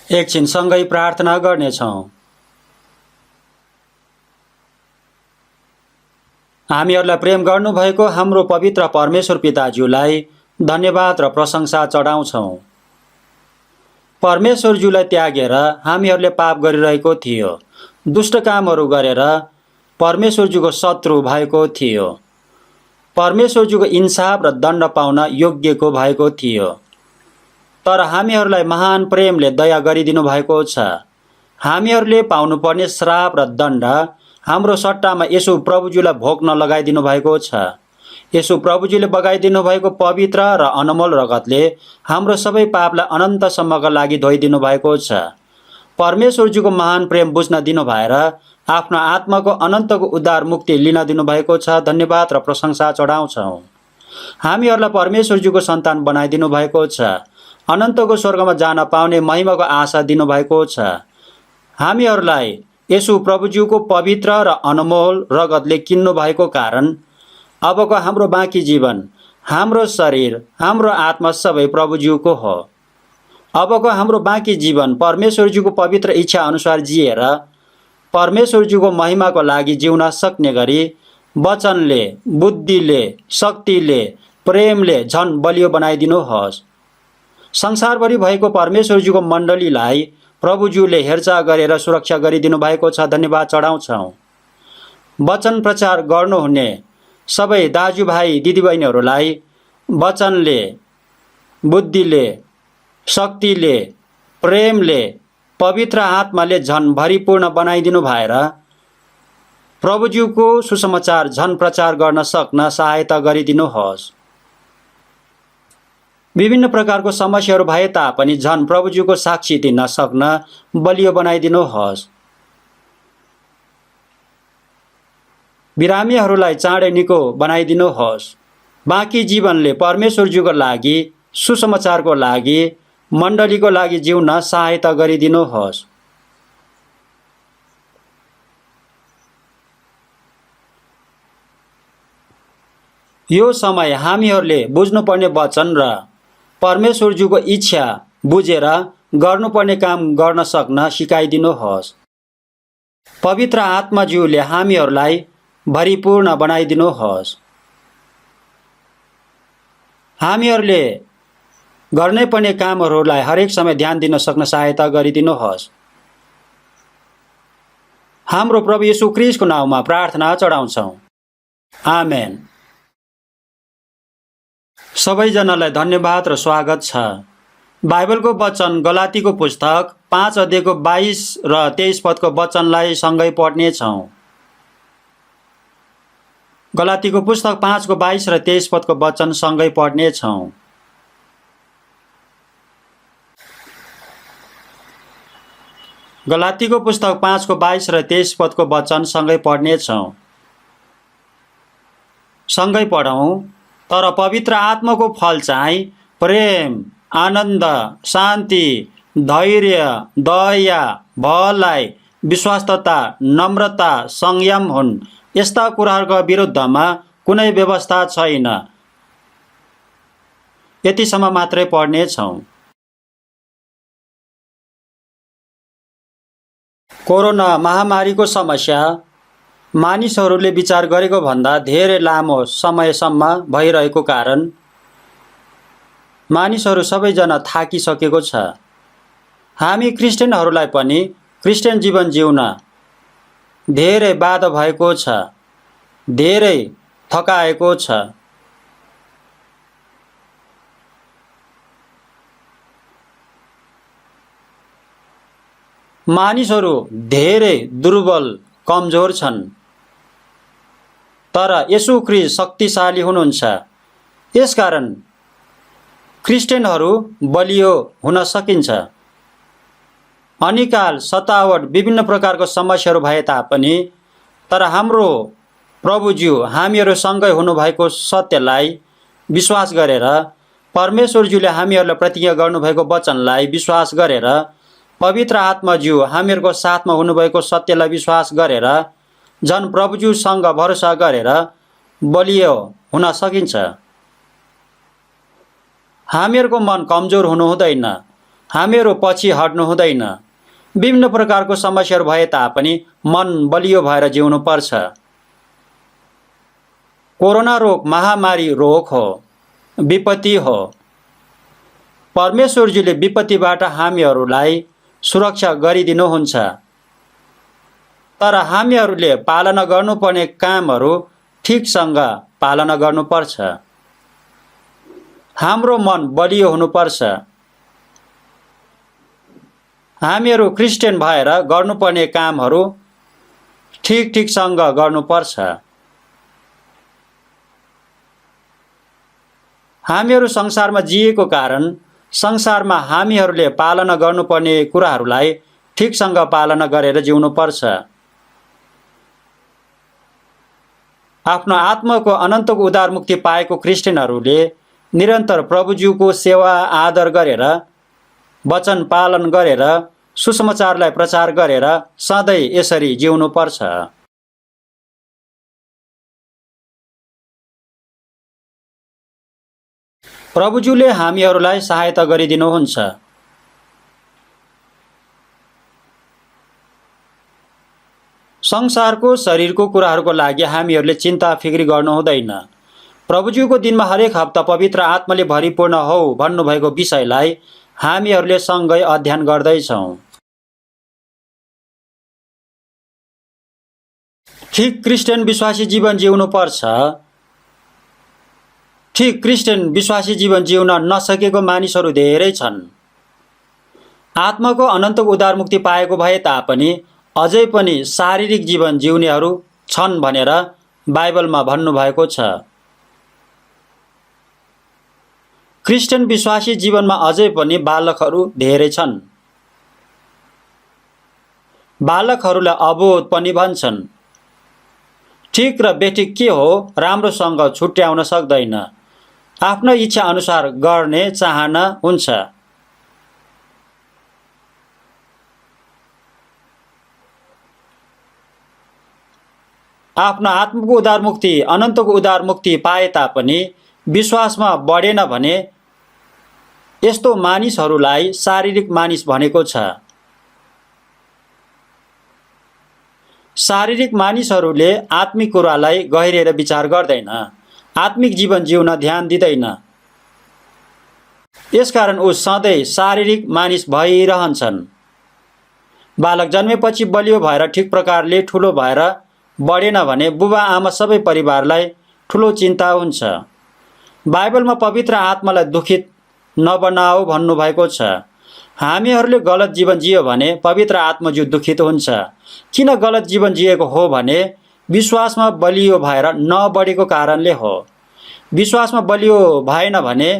एकछिन सँगै प्रार्थना गर्नेछौँ। हामीहरूलाई प्रेम गर्नुभएको हाम्रो पवित्र परमेश्वर पिताज्यूलाई धन्यवाद र प्रशंसा चढाउँछौँ। परमेश्वरज्यूलाई त्यागेर हामीहरूले पाप गरिरहेको थियो, दुष्ट कामहरू गरेर परमेश्वरज्यूको शत्रु भएको थियो, परमेश्वरज्यूको इन्साफ र दण्ड पाउन योग्यको भएको थियो। तर हामीहरूलाई महान प्रेमले दया गरिदिनु भएको छ। हामीहरूले पाउनुपर्ने श्राप र दण्ड हाम्रो सट्टामा यसो प्रभुज्यूलाई भोग्न लगाइदिनु भएको छ। यसो प्रभुज्यूले बगाइदिनु भएको पवित्र र अनमोल रगतले हाम्रो सबै पापलाई अनन्तसम्मका लागि धोइदिनु भएको छ। परमेश्वरज्यूको महान प्रेम बुझ्न दिनु भएर आफ्नो आत्माको अनन्तको उद्धार मुक्ति लिन दिनुभएको छ। धन्यवाद र प्रशंसा चढाउँछौँ। हामीहरूलाई परमेश्वरज्यूको सन्तान बनाइदिनु भएको छ। अनन्तको स्वर्गमा जान पाउने महिमाको आशा दिनुभएको छ। हामीहरूलाई यसो प्रभुज्यूको पवित्र र अनमोल रगतले किन्नु भएको कारण अबको हाम्रो बाँकी जीवन, हाम्रो शरीर, हाम्रो आत्मा सबै प्रभुज्यूको हो। अबको हाम्रो बाँकी जीवन परमेश्वरज्यूको पवित्र इच्छा अनुसार जिएर परमेश्वरज्यूको महिमाको लागि जिउन सक्ने गरी वचनले, बुद्धिले, शक्तिले, प्रेमले झन बलियो बनाइदिनुहोस्। संसारभरि भएको परमेश्वरज्यूको मण्डलीलाई प्रभुज्यूले हेरचाह गरेर सुरक्षा गरिदिनु भएको छ। धन्यवाद चढाउँछौँ। वचन प्रचार गर्नुहुने सबै दाजुभाइ दिदीबहिनीहरूलाई वचनले, बुद्धिले, शक्तिले, प्रेमले, पवित्र आत्माले झन भरिपूर्ण बनाइदिनु भएर प्रभुज्यूको सुसमाचार झन प्रचार गर्न सक्न सहायता गरिदिनुहोस्। विभिन्न प्रकारको समस्याहरू भए तापनि झन प्रभुज्यूको साक्षी दिन सक्न बलियो बनाइदिनुहोस्। बिरामीहरूलाई चाँडै निको बनाइदिनुहोस्। बाँकी जीवनले परमेश्वरज्यूको लागि, सुसमाचारको लागि, मण्डलीको लागि जिउन सहायता गरिदिनुहोस्। यो समय हामीहरूले बुझ्नुपर्ने वचन र परमेश्वरज्यूको इच्छा बुझेर गर्नुपर्ने काम गर्न सक्न सिकाइदिनुहोस्। पवित्र आत्माज्यूले हामीहरूलाई भरिपूर्ण बनाइदिनुहोस्। हामीहरूले गर्नै पर्ने कामहरूलाई हरेक समय ध्यान दिन सक्न सहायता गरिदिनुहोस्। हाम्रो प्रभु येशू ख्रीष्टको नाउँमा प्रार्थना चढाउँछौँ। आमेन। सबैजनालाई धन्यवाद र स्वागत छ। बाइबलको वचन गलातीको पुस्तक 5 अध्यायको 22 र 23 पदको वचनलाई सँगै पढ्नेछौँ। गलातीको पुस्तक 5 को 22 र 23 पदको वचन सँगै पढ्नेछौँ। गलातीको पुस्तक 5 को 22 र 23 पदको वचन सँगै पढ्नेछौँ। सँगै पढौँ। तर पवित्र आत्माको फल चाहिँ प्रेम, आनन्द, शान्ति, धैर्य, दया, भलाइ, विश्वासता, नम्रता, संयम हुन्। यस्ता कुराहरूका विरुद्धमा कुनै व्यवस्था छैन। यतिसम्म मात्रै पढ्नेछौँ। कोरोना महामारीको समस्या मानिसहरूले विचार गरेको भन्दा धेरै लामो समयसम्म भइरहेको कारण मानिसहरू सबैजना थाकिसकेको छ। हामी क्रिस्चियनहरूलाई पनि क्रिस्चियन जीवन जिउन धेरै बाधा भएको छ, धेरै थकाएको छ। मानिसहरू धेरै दुर्बल, कमजोर छन्। तर येशू ख्रीष्ट शक्तिशाली हुनुहुन्छ। यसकारण क्रिस्चियनहरू बलियो हुन सकिन्छ। अनिकाल, सतावट, विभिन्न प्रकारको समस्याहरू भए तापनि तर हाम्रो प्रभुज्यू हामीहरूसँगै हुनुभएको सत्यलाई विश्वास गरेर, परमेश्वरज्यूले हामीहरूलाई प्रतिज्ञा गर्नुभएको वचनलाई विश्वास गरेर, पवित्र आत्माज्यू हामीहरूको साथमा हुनुभएको सत्यलाई विश्वास गरेर, झन् प्रभुज्यूसँग भरोसा गरेर बलियो हुन सकिन्छ। हामीहरूको मन कमजोर हुनु हुँदैन। हामीहरू पछि हट्नु हुँदैन। विभिन्न प्रकारको समस्याहरू भए तापनि मन बलियो भएर जिउनुपर्छ। कोरोना रोग महामारी रोग हो, विपत्ति हो। परमेश्वरजीले विपत्तिबाट हामीहरूलाई सुरक्षा गरिदिनुहुन्छ। तर हामीहरूले पालना गर्नुपर्ने कामहरू ठिकसँग पालना गर्नुपर्छ। हाम्रो मन बलियो हुनुपर्छ। हामीहरू क्रिस्चियन भएर गर्नुपर्ने कामहरू ठिकसँग गर्नुपर्छ। हामीहरू संसारमा जिएको कारण संसारमा हामीहरूले पालना गर्नुपर्ने कुराहरूलाई ठिकसँग पालना गरेर जिउनुपर्छ। आफ्नो आत्माको अनन्तको उद्धार मुक्ति पाएको क्रिस्चियनहरूले निरन्तर प्रभुज्यूको सेवा आदर गरेर, वचन पालन गरेर, सुसमाचारलाई प्रचार गरेर सधैँ यसरी जिउनुपर्छ। प्रभुज्यूले हामीहरूलाई सहायता गरिदिनुहुन्छ। संसारको शरीरको कुराहरूको लागि हामीहरूले चिन्ता फिक्री गर्नु हुँदैन। प्रभुज्यूको दिनमा हरेक हप्ता पवित्र आत्माले भरिपूर्ण हौ भन्नुभएको विषयलाई हामीहरूले सँगै अध्ययन गर्दैछौँ। ठिक क्रिस्चियन विश्वासी जीवन जिउनुपर्छ। ठिक क्रिस्चियन विश्वासी जीवन जिउन नसकेको मानिसहरू धेरै छन्। आत्माको अनन्तको उद्धार मुक्ति पाएको भए तापनि अझै पनि शारीरिक जीवन जिउनेहरू छन् भनेर बाइबलमा भन्नुभएको छ। क्रिस्चियन विश्वासी जीवनमा अझै पनि बालकहरू धेरै छन्। बालकहरूलाई अबोध पनि भन्छन्। ठिक र बेठिक के हो राम्रोसँग छुट्याउन सक्दैन। आफ्नो इच्छा अनुसार गर्ने चाहना हुन्छ। आफ्नो आत्माको उद्धार मुक्ति अनन्तको उद्धार मुक्ति पाए तापनि विश्वासमा बढेन भने यस्तो मानिसहरूलाई शारीरिक मानिस भनेको छ। शारीरिक मानिसहरूले आत्मिक कुरालाई गहिरेर विचार गर्दैन, आत्मिक जीवन जिउन ध्यान दिँदैन। यसकारण ऊ सधैँ शारीरिक मानिस भइरहन्छन्। बालक जन्मेपछि बलियो भएर ठिक प्रकारले ठुलो भएर बढेन भने बुबा आमा सबै परिवारलाई ठुलो चिन्ता हुन्छ। बाइबलमा पवित्र आत्मालाई दुखित नबनाऊ भन्नुभएको छ। हामीहरूले गलत जीवन जियो भने पवित्र आत्माज्यू दुखित हुन्छ। किन गलत जीवन जिएको हो भने विश्वासमा बलियो भएर नबढेको कारणले हो। विश्वासमा बलियो भएन भने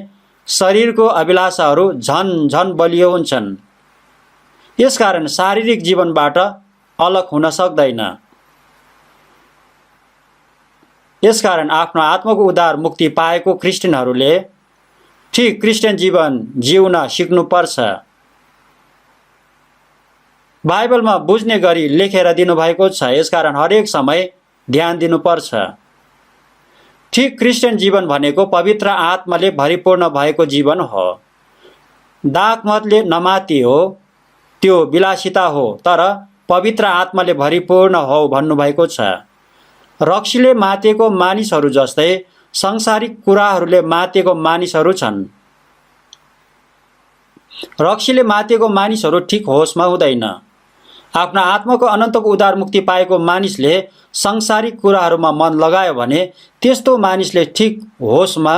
शरीरको अभिलाषाहरू झन बलियो हुन्छन्। यसकारण शारीरिक जीवनबाट अलग हुन सक्दैन। यसकारण आफ्नो आत्माको उद्धार मुक्ति पाएको क्रिस्चियनहरूले ठिक क्रिस्चियन जीवन जिउन सिक्नुपर्छ। बाइबलमा बुझ्ने गरी लेखेर दिनुभएको छ। यसकारण हरेक समय ध्यान दिनुपर्छ। ठिक क्रिस्चियन जीवन भनेको पवित्र आत्माले भरिपूर्ण भएको जीवन हो। दागमतले नमातियो त्यो विलासिता हो, तर पवित्र आत्माले भरिपूर्ण हो भन्नुभएको छ। रक्सीले मातेको मानिसहरू जस्तै सांसारिक कुराहरूले मातेको मानिसहरू छन्। रक्सीले मातेको मानिसहरू ठिक होसमा हुँदैन। आफ्नो आत्माको अनन्तको उद्धार मुक्ति पाएको मानिसले सांसारिक कुराहरूमा मन लगायो भने त्यस्तो मानिसले ठिक होसमा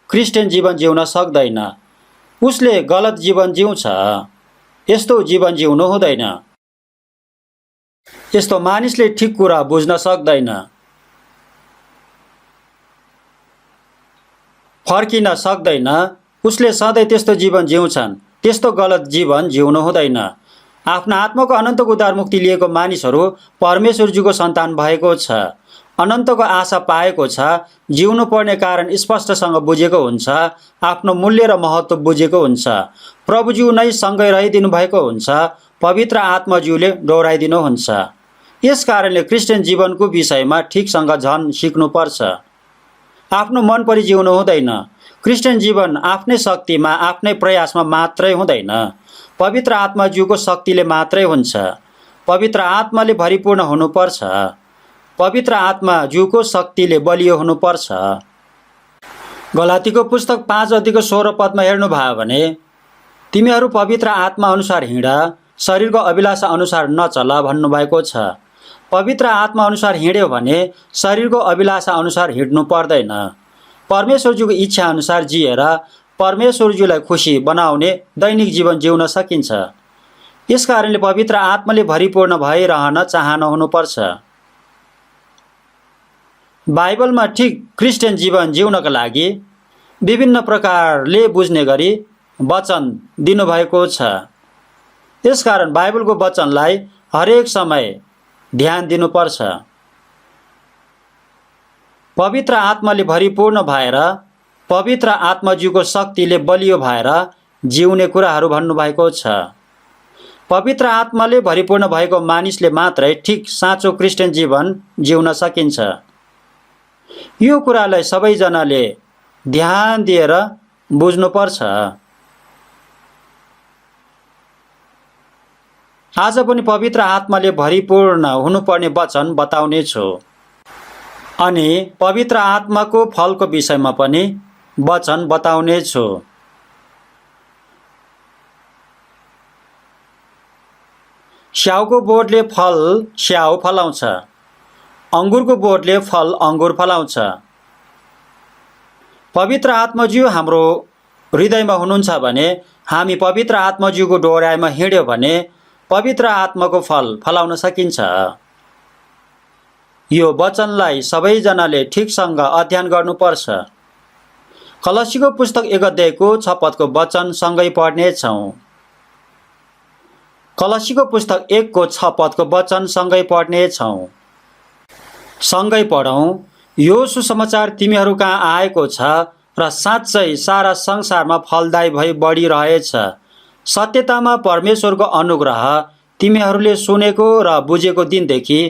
क्रिस्चियन जीवन जिउन सक्दैन। उसले गलत जीवन जिउँछ। यस्तो जीवन जिउनु हुँदैन। यस्तो मानिसले ठिक कुरा बुझ्न सक्दैन, फर्किन सक्दैन। उसले सधैँ त्यस्तो जीवन जिउँछन्। त्यस्तो गलत जीवन जिउनु हुँदैन। आफ्नो आत्माको अनन्तको उद्धार मुक्ति लिएको मानिसहरू परमेश्वरजीको सन्तान भएको छ। अनन्तको आशा पाएको छ। जिउनु पर्ने कारण स्पष्टसँग बुझेको हुन्छ। आफ्नो मूल्य र महत्त्व बुझेको हुन्छ। प्रभुज्यू नै सँगै रहिदिनु भएको हुन्छ। पवित्र आत्माज्यूले डोराइदिनुहुन्छ। यस कारणले क्रिस्चियन जीवनको विषयमा ठिकसँग झन सिक्नुपर्छ। आफ्नो मन परि जिउनु हुँदैन। क्रिस्चियन जीवन आफ्नै शक्तिमा, आफ्नै प्रयासमा मात्रै हुँदैन, पवित्र आत्माज्यूको शक्तिले मात्रै हुन्छ। पवित्र आत्माले भरिपूर्ण हुनुपर्छ। पवित्र आत्माज्यूको शक्तिले बलियो हुनुपर्छ। गलातीको पुस्तक 5:16 हेर्नुभयो भने, तिमीहरू पवित्र आत्मा अनुसार हिँड, शरीरको अभिलाषा अनुसार नचल भन्नुभएको छ। पवित्र आत्मा अनुसार हिँड्यो भने शरीरको अभिलाषा अनुसार हिँड्नु पर्दैन। परमेश्वरज्यूको इच्छा अनुसार जिएर परमेश्वरज्यूलाई खुसी बनाउने दैनिक जीवन जिउन सकिन्छ। यसकारणले पवित्र आत्माले भरिपूर्ण भइरहन चाहना हुनुपर्छ। बाइबलमा ठिक क्रिस्चियन जीवन जिउनका लागि विभिन्न प्रकारले बुझ्ने गरी वचन दिनुभएको छ। यसकारण बाइबलको वचनलाई हरेक समय ध्यान दिनुपर्छ। पवित्र आत्माले भरिपूर्ण भएर, पवित्र आत्माज्यूको शक्तिले बलियो भएर जिउने कुराहरू भन्नुभएको छ। पवित्र आत्माले भरिपूर्ण भएको मानिसले मात्रै ठिक साँचो क्रिस्चियन जीवन जिउन सकिन्छ। यो कुरालाई सबैजनाले ध्यान दिएर बुझ्नुपर्छ। आज पनि पवित्र आत्माले भरिपूर्ण हुनुपर्ने वचन बताउने छु अनि पवित्र आत्माको फलको विषयमा पनि वचन बताउने छु। स्याउको बोटले फल स्याउ फलाउँछ, अङ्गुरको बोटले फल अङ्गुर फलाउँछ। पवित्र आत्माज्यू हाम्रो हृदयमा हुनुहुन्छ भने, हामी पवित्र आत्माज्यूको डोर्याइमा हिँड्यो भने पवित्र आत्माको फल फलाउन सकिन्छ। यो वचनलाई सबैजनाले ठिकसँग अध्ययन गर्नुपर्छ। कलसीको पुस्तक 1:6 वचन सँगै पढ्नेछौँ। कलसीको पुस्तक 1:6 वचन सँगै पढ्नेछौँ। सँगै पढौँ। यो सुसमाचार तिमीहरू कहाँ आएको छ र साँच्चै सारा संसारमा फलदायी भई बढिरहेछ। सत्यतामा परमेश्वरको अनुग्रह तिमीहरूले सुनेको र बुझेको दिनदेखि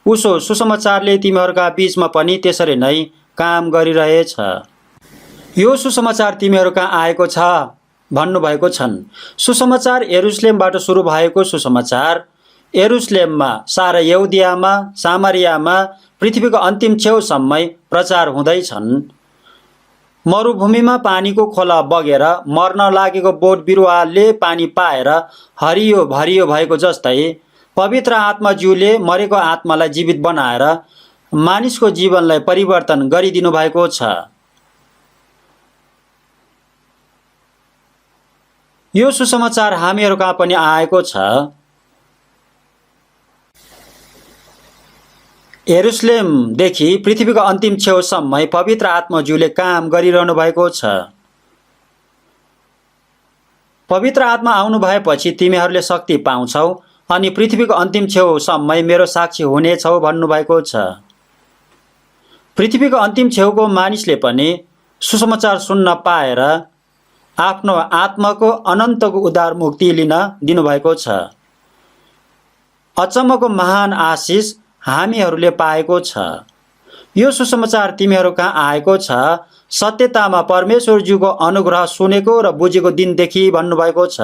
उसो सुसमाचारले तिमीहरूका बीचमा पनि त्यसरी नै काम गरिरहेछ। यो सुसमाचार तिमीहरू कहाँ आएको छ भन्नुभएको छन्। सुसमाचार यरुशलेमबाट सुरु भएको सुसमाचार यरुशलेममा, सारा यहुदियामा, सामरियामा, पृथ्वीको अन्तिम छेउसम्मै प्रचार हुँदैछन्। मरुभूमिमा पानीको खोला बगेर मर्न लागेको बोट बिरुवाले पानी पाएर हरियो भरियो भएको जस्तै पवित्र आत्माज्यूले मरेको आत्मालाई जीवित बनाएर मानिसको जीवनलाई परिवर्तन गरिदिनु भएको छ। यो सुसमाचार हामीहरू कहाँ पनि आएको छ। यरुशलेमदेखि पृथ्वीको अन्तिम छेउसम्मै पवित्र आत्माज्यूले काम गरिरहनु भएको छ। पवित्र आत्मा आउनु भएपछि तिमीहरूले शक्ति पाउँछौ अनि पृथ्वीको अन्तिम छेउसम्मै मेरो साक्षी हुनेछौ भन्नुभएको छ। पृथ्वीको अन्तिम छेउको मानिसले पनि सुसमाचार सुन्न पाएर आफ्नो आत्माको अनन्तको उद्धार मुक्ति लिन दिनुभएको छ। अचम्मको महान आशिष हामीहरूले पाएको छ। यो सुसमाचार तिमीहरू कहाँ आएको छ, सत्यतामा परमेश्वरज्यूको अनुग्रह सुनेको र बुझेको दिनदेखि भन्नुभएको छ।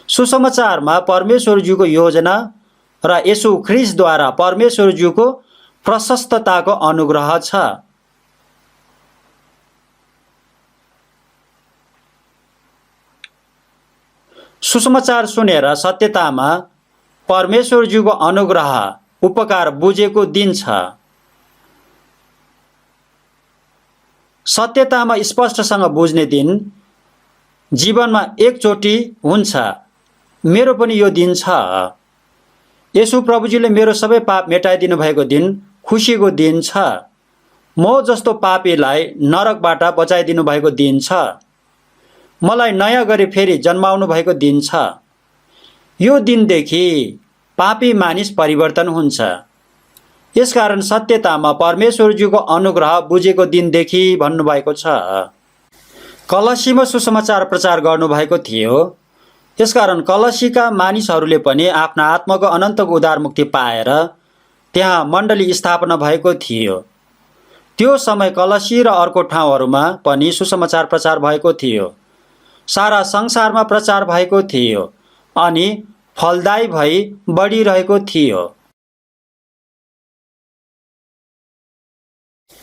सुसमाचारमा परमेश्वरज्यूको योजना र येशू ख्रीष्टद्वारा परमेश्वरज्यूको प्रशस्तताको अनुग्रह छ। सुसमाचार सुनेर सत्यतामा परमेश्वरज्यूको अनुग्रह उपकार बुझेको दिन छ। सत्यतामा स्पष्टसँग बुझ्ने दिन जीवनमा एकचोटि हुन्छ। मेरो पनि यो दिन छ। येशू प्रभुजीले मेरो सबै पाप मेटाइदिनु भएको दिन खुसीको दिन छ। म जस्तो पापीलाई नरकबाट बचाइदिनु भएको दिन छ। मलाई नयाँ गरी फेरि जन्माउनु भएको दिन छ। यो दिनदेखि पापी मानिस परिवर्तन हुन्छ। यसकारण सत्यतामा परमेश्वरज्यूको अनुग्रह बुझेको दिनदेखि भन्नुभएको छ। कलसीमा सुसमाचार प्रचार गर्नुभएको थियो। यसकारण कलसीका मानिसहरूले पनि आफ्ना आत्माको अनन्तको उद्धार मुक्ति पाएर त्यहाँ मण्डली स्थापना भएको थियो। त्यो समय कलसी र अर्को ठाउँहरूमा पनि सुसमाचार प्रचार भएको थियो। सारा संसारमा प्रचार भएको थियो अनि फलदायी भई बढिरहेको थियो।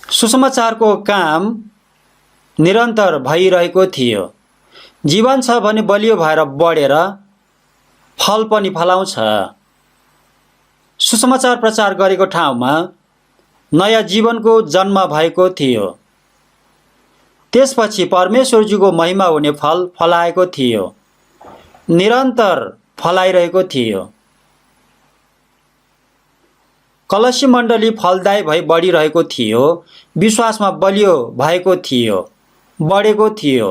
सुसमाचारको काम निरन्तर भइरहेको थियो। जीवन छ भने बलियो भएर बढेर फल पनि फलाउँछ। सुसमाचार प्रचार गरेको ठाउँमा नयाँ जीवनको जन्म भएको थियो। त्यसपछि परमेश्वरजीको महिमा हुने फल फलाएको थियो, निरन्तर फलाइरहेको थियो। कलसी मण्डली फलदायी भई बढिरहेको थियो, विश्वासमा बलियो भएको थियो, बढेको थियो।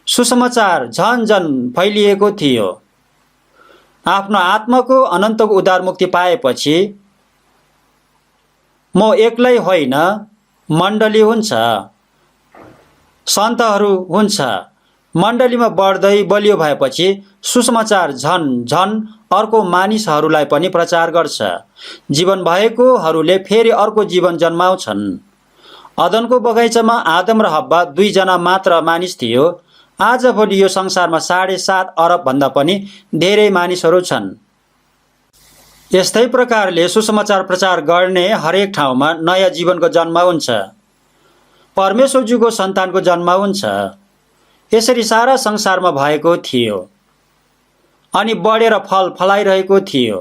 सुसमाचार झन झन फैलिएको थियो। आफ्नो आत्माको अनन्तको उद्धार मुक्ति पाएपछि म एक्लै होइन, मण्डली हुन्छ, सन्तहरू हुन्छ। मण्डलीमा बढ्दै बलियो भएपछि सुसमाचार झन झन अर्को मानिसहरूलाई पनि प्रचार गर्छ। जीवन भएकोहरूले फेरि अर्को जीवन जन्माउँछन्। अदनको बगैँचामा आदम र हब्बा 2 जना मात्र मानिस थियो। आजभोलि यो संसारमा 7.5 अरब भन्दा पनि धेरै मानिसहरू छन्। यस्तै प्रकारले सुसमाचार प्रचार गर्ने हरेक ठाउँमा नयाँ जीवनको जन्म हुन्छ, परमेश्वरजीको सन्तानको जन्म हुन्छ। यसरी सारा संसारमा भएको थियो अनि बढेर फल फलाइरहेको थियो।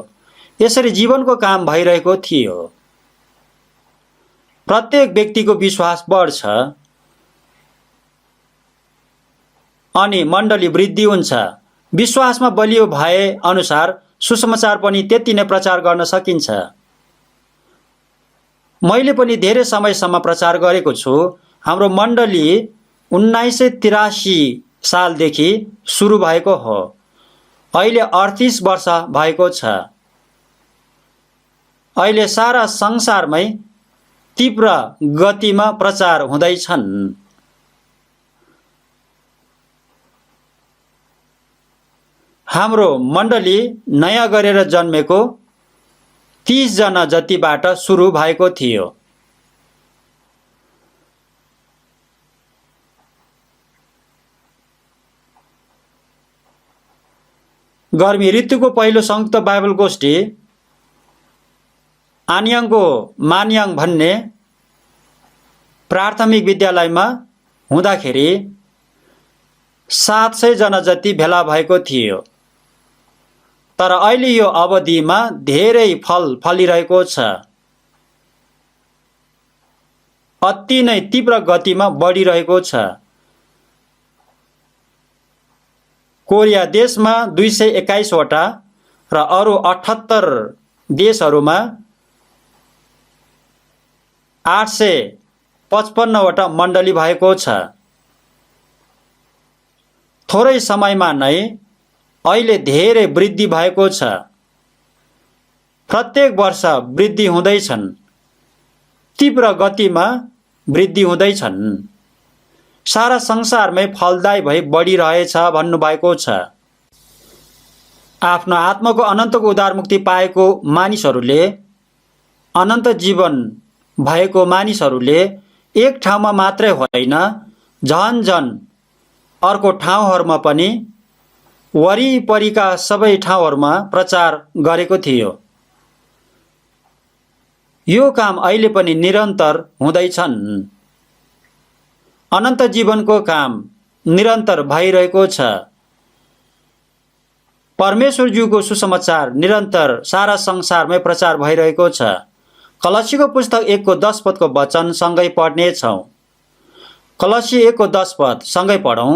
यसरी जीवनको काम भइरहेको थियो। प्रत्येक व्यक्तिको विश्वास बढ्छ अनि मण्डली वृद्धि हुन्छ। विश्वासमा बलियो भए अनुसार सुसमाचार पनि त्यति नै प्रचार गर्न सकिन्छ। मैले पनि धेरै समयसम्म प्रचार गरेको छु। हाम्रो मण्डली 1983 सालदेखि सुरु भएको हो। अहिले 38 वर्ष भएको छ। अहिले सारा संसारमै तीव्र गतिमा प्रचार हुँदैछन्। हाम्रो मण्डली नयाँ गरेर जन्मेको 30 जना जतिबाट सुरु भएको थियो। गर्मी ऋतुको पहिलो संयुक्त बाइबल गोष्ठी आन्याङको मान्याङ भन्ने प्राथमिक विद्यालयमा हुँदाखेरि 700 जना जति भेला भएको थियो। तर अहिले यो अवधिमा धेरै फल फलिरहेको छ। अति नै तीव्र गतिमा बढिरहेको छ। कोरिया देशमा 221 वटा र अरू 78 देशहरूमा 855 वटा मण्डली भएको छ। थोरै समयमा नै अहिले धेरै वृद्धि भएको छ। प्रत्येक वर्ष वृद्धि हुँदैछन्, तीव्र गतिमा वृद्धि हुँदैछन्। सारा संसारमै फलदायी भई बढिरहेछ भन्नुभएको छ। आफ्नो आत्माको अनन्तको उद्धार मुक्ति पाएको मानिसहरूले, अनन्त जीवन भएको मानिसहरूले एक ठाउँमा मात्रै होइन, झन झन अर्को ठाउँहरूमा पनि वरिपरिका सबै ठाउँहरूमा प्रचार गरेको थियो। यो काम अहिले पनि निरन्तर हुँदैछन्। अनन्त जीवनको काम निरन्तर भइरहेको छ। परमेश्वरज्यूको सुसमाचार निरन्तर सारा संसारमै प्रचार भइरहेको छ। कलसीको पुस्तक 1को 10 पदको वचन सँगै पढ्नेछौँ। कलसी 1को 10 पद सँगै पढौँ।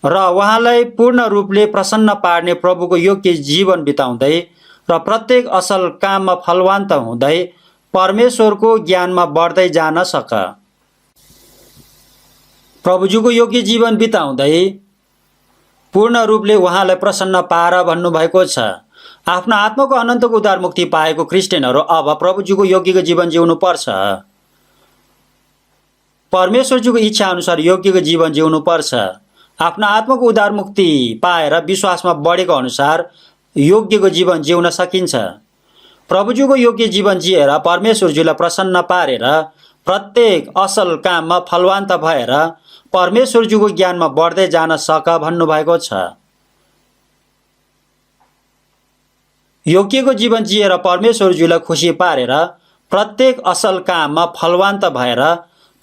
र उहाँलाई पूर्ण रूपले प्रसन्न पार्ने प्रभुको योग्य जीवन बिताउँदै र प्रत्येक असल काममा फलवान्त हुँदै परमेश्वरको ज्ञानमा बढ्दै जान सक। प्रभुजीको योग्य जीवन बिताउँदै पूर्ण रूपले उहाँलाई प्रसन्न पार भन्नुभएको छ। आफ्नो आत्माको अनन्तको उद्धार मुक्ति पाएको क्रिस्चियनहरू अब प्रभुजीको योग्यको जीवन जिउनु पर्छ। परमेश्वरजीको इच्छा अनुसार योग्यको जीवन जिउनु पर्छ। आफ्नो आत्माको उद्धार मुक्ति पाएर विश्वासमा बढेको अनुसार योग्यको जीवन जिउन सकिन्छ। प्रभुजीको योग्य जीवन जिएर परमेश्वरजीलाई प्रसन्न पारेर प्रत्येक असल काममा फलवान्त भएर परमेश्वरज्यूको ज्ञानमा बढ्दै जान सक भन्नुभएको छ। योग्यको जीवन जिएर परमेश्वरज्यूलाई खुसी पारेर प्रत्येक असल काममा फलवान्त भएर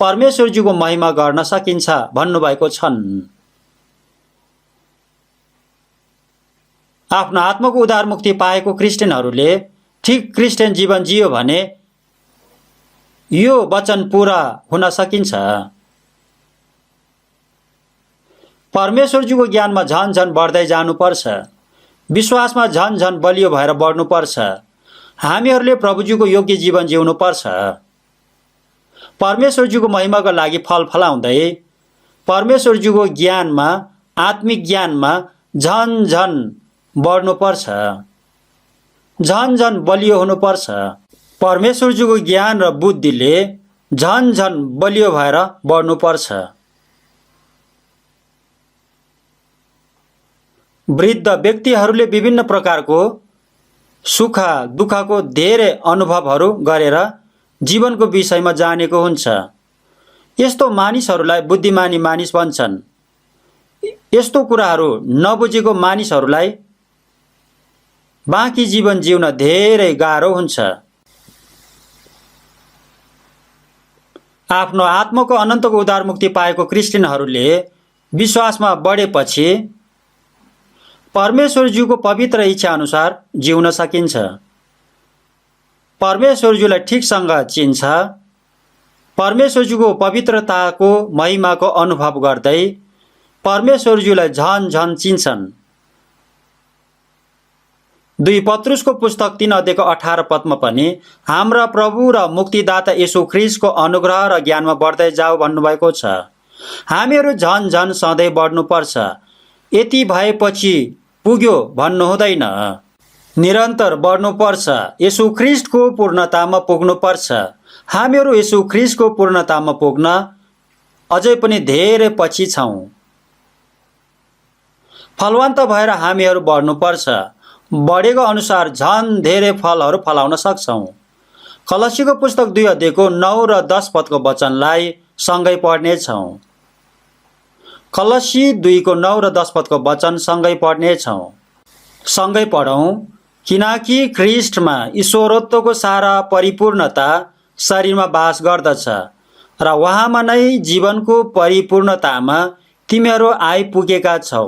परमेश्वरज्यूको महिमा गर्न सकिन्छ भन्नुभएको छन्। आफ्नो आत्माको उद्धार मुक्ति पाएको क्रिस्चियनहरूले ठिक क्रिस्चियन जीवन जियो भने यो वचन पूरा हुन सकिन्छ। परमेश्वरज्यूको ज्ञानमा झन झन बढ्दै जानुपर्छ। विश्वासमा झन झन बलियो भएर बढ्नुपर्छ। हामीहरूले प्रभुज्यूको योग्य जीवन जिउनुपर्छ। परमेश्वरज्यूको महिमाको लागि फल फलाउँदै परमेश्वरज्यूको ज्ञानमा, आत्मिक ज्ञानमा झन झन बढ्नुपर्छ। झन झन बलियो हुनुपर्छ। परमेश्वरज्यूको ज्ञान र बुद्धिले झन झन बलियो भएर बढ्नुपर्छ। वृद्ध व्यक्तिहरूले विभिन्न प्रकारको सुख दुःखको धेरै अनुभवहरू गरेर जीवनको विषयमा जानेको हुन्छ। यस्तो मानिसहरूलाई बुद्धिमानी मानिस भन्छन्। यस्तो कुराहरू नबुझेको मानिसहरूलाई बाँकी जीवन जिउन धेरै गाह्रो हुन्छ। आफ्नो आत्माको अनन्तको उद्धार मुक्ति पाएको क्रिस्चियनहरूले विश्वासमा बढेपछि परमेश्वरज्यूको पवित्र इच्छा अनुसार जिउन सकिन्छ। परमेश्वरज्यूलाई ठिकसँग चिन्छ। परमेश्वरज्यूको पवित्रताको महिमाको अनुभव गर्दै परमेश्वरज्यूलाई झन झन चिन्छन्। 2 पत्रुसको पुस्तक 3:18 पनि हाम्रा प्रभु र मुक्तिदाता येशू ख्रीष्टको अनुग्रह र ज्ञानमा बढ्दै जाऊ भन्नुभएको छ। हामीहरू झन झन सधैँ बढ्नुपर्छ। यति भएपछि पुग्यो भन्नु हुँदैन। निरन्तर बढ्नुपर्छ। येशू ख्रीष्टको पूर्णतामा पुग्नुपर्छ। हामीहरू येशू ख्रीष्टको पूर्णतामा पुग्न अझै पनि धेरै पछि छौँ। फलवन्त भएर हामीहरू बढ्नुपर्छ। बढेको अनुसार झन धेरै फलहरू फलाउन सक्छौँ। कलसीको पुस्तक 2:9 र 10 वचनलाई सँगै पढ्नेछौँ। कलसी 2:9 र 10 वचन सँगै पढ्नेछौँ। सँगै पढौँ। किनकि ख्रीष्टमा ईश्वरत्वको सारा परिपूर्णता शरीरमा बास गर्दछ र उहाँमा नै जीवनको परिपूर्णतामा तिमीहरू आइपुगेका छौ।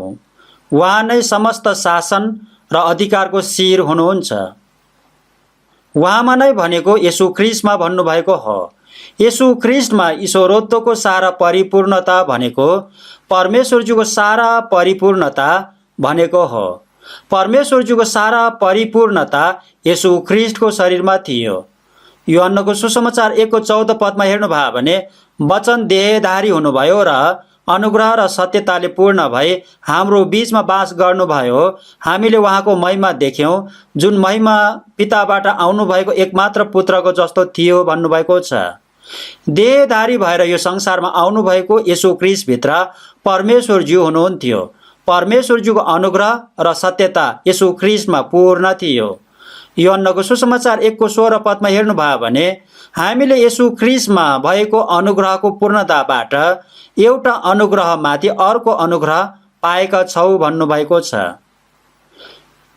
उहाँ नै समस्त शासन र अधिकारको शिर हुनुहुन्छ। उहाँमा नै भनेको येशू ख्रीष्टमा भन्नुभएको हो। येशू ख्रीष्टमा ईश्वरत्वको सारा परिपूर्णता भनेको परमेश्वरज्यूको सारा परिपूर्णता भनेको हो। परमेश्वरज्यूको सारा परिपूर्णता येशू ख्रीष्टको शरीरमा थियो। यूहन्नको सुसमाचार 1:14 हेर्नुभयो भने वचन देहधारी हुनुभयो र अनुग्रह र सत्यताले पूर्ण भई हाम्रो बीचमा बास गर्नुभयो। हामीले उहाँको महिमा देख्यौँ, जुन महिमा पिताबाट आउनुभएको एकमात्र पुत्रको जस्तो थियो भन्नुभएको छ। देहधारी भएर यो संसारमा आउनुभएको येशू ख्रीष्टभित्र परमेश्वरज्यू हुनुहुन्थ्यो। परमेश्वरज्यूको अनुग्रह र सत्यता येशू ख्रीष्टमा पूर्ण थियो। यूहन्नको सुसमाचार 1:16 हेर्नुभयो भने हामीले येशू ख्रीष्टमा भएको अनुग्रहको पूर्णताबाट एउटा अनुग्रहमाथि अर्को अनुग्रह पाएका छौँ भन्नुभएको छ।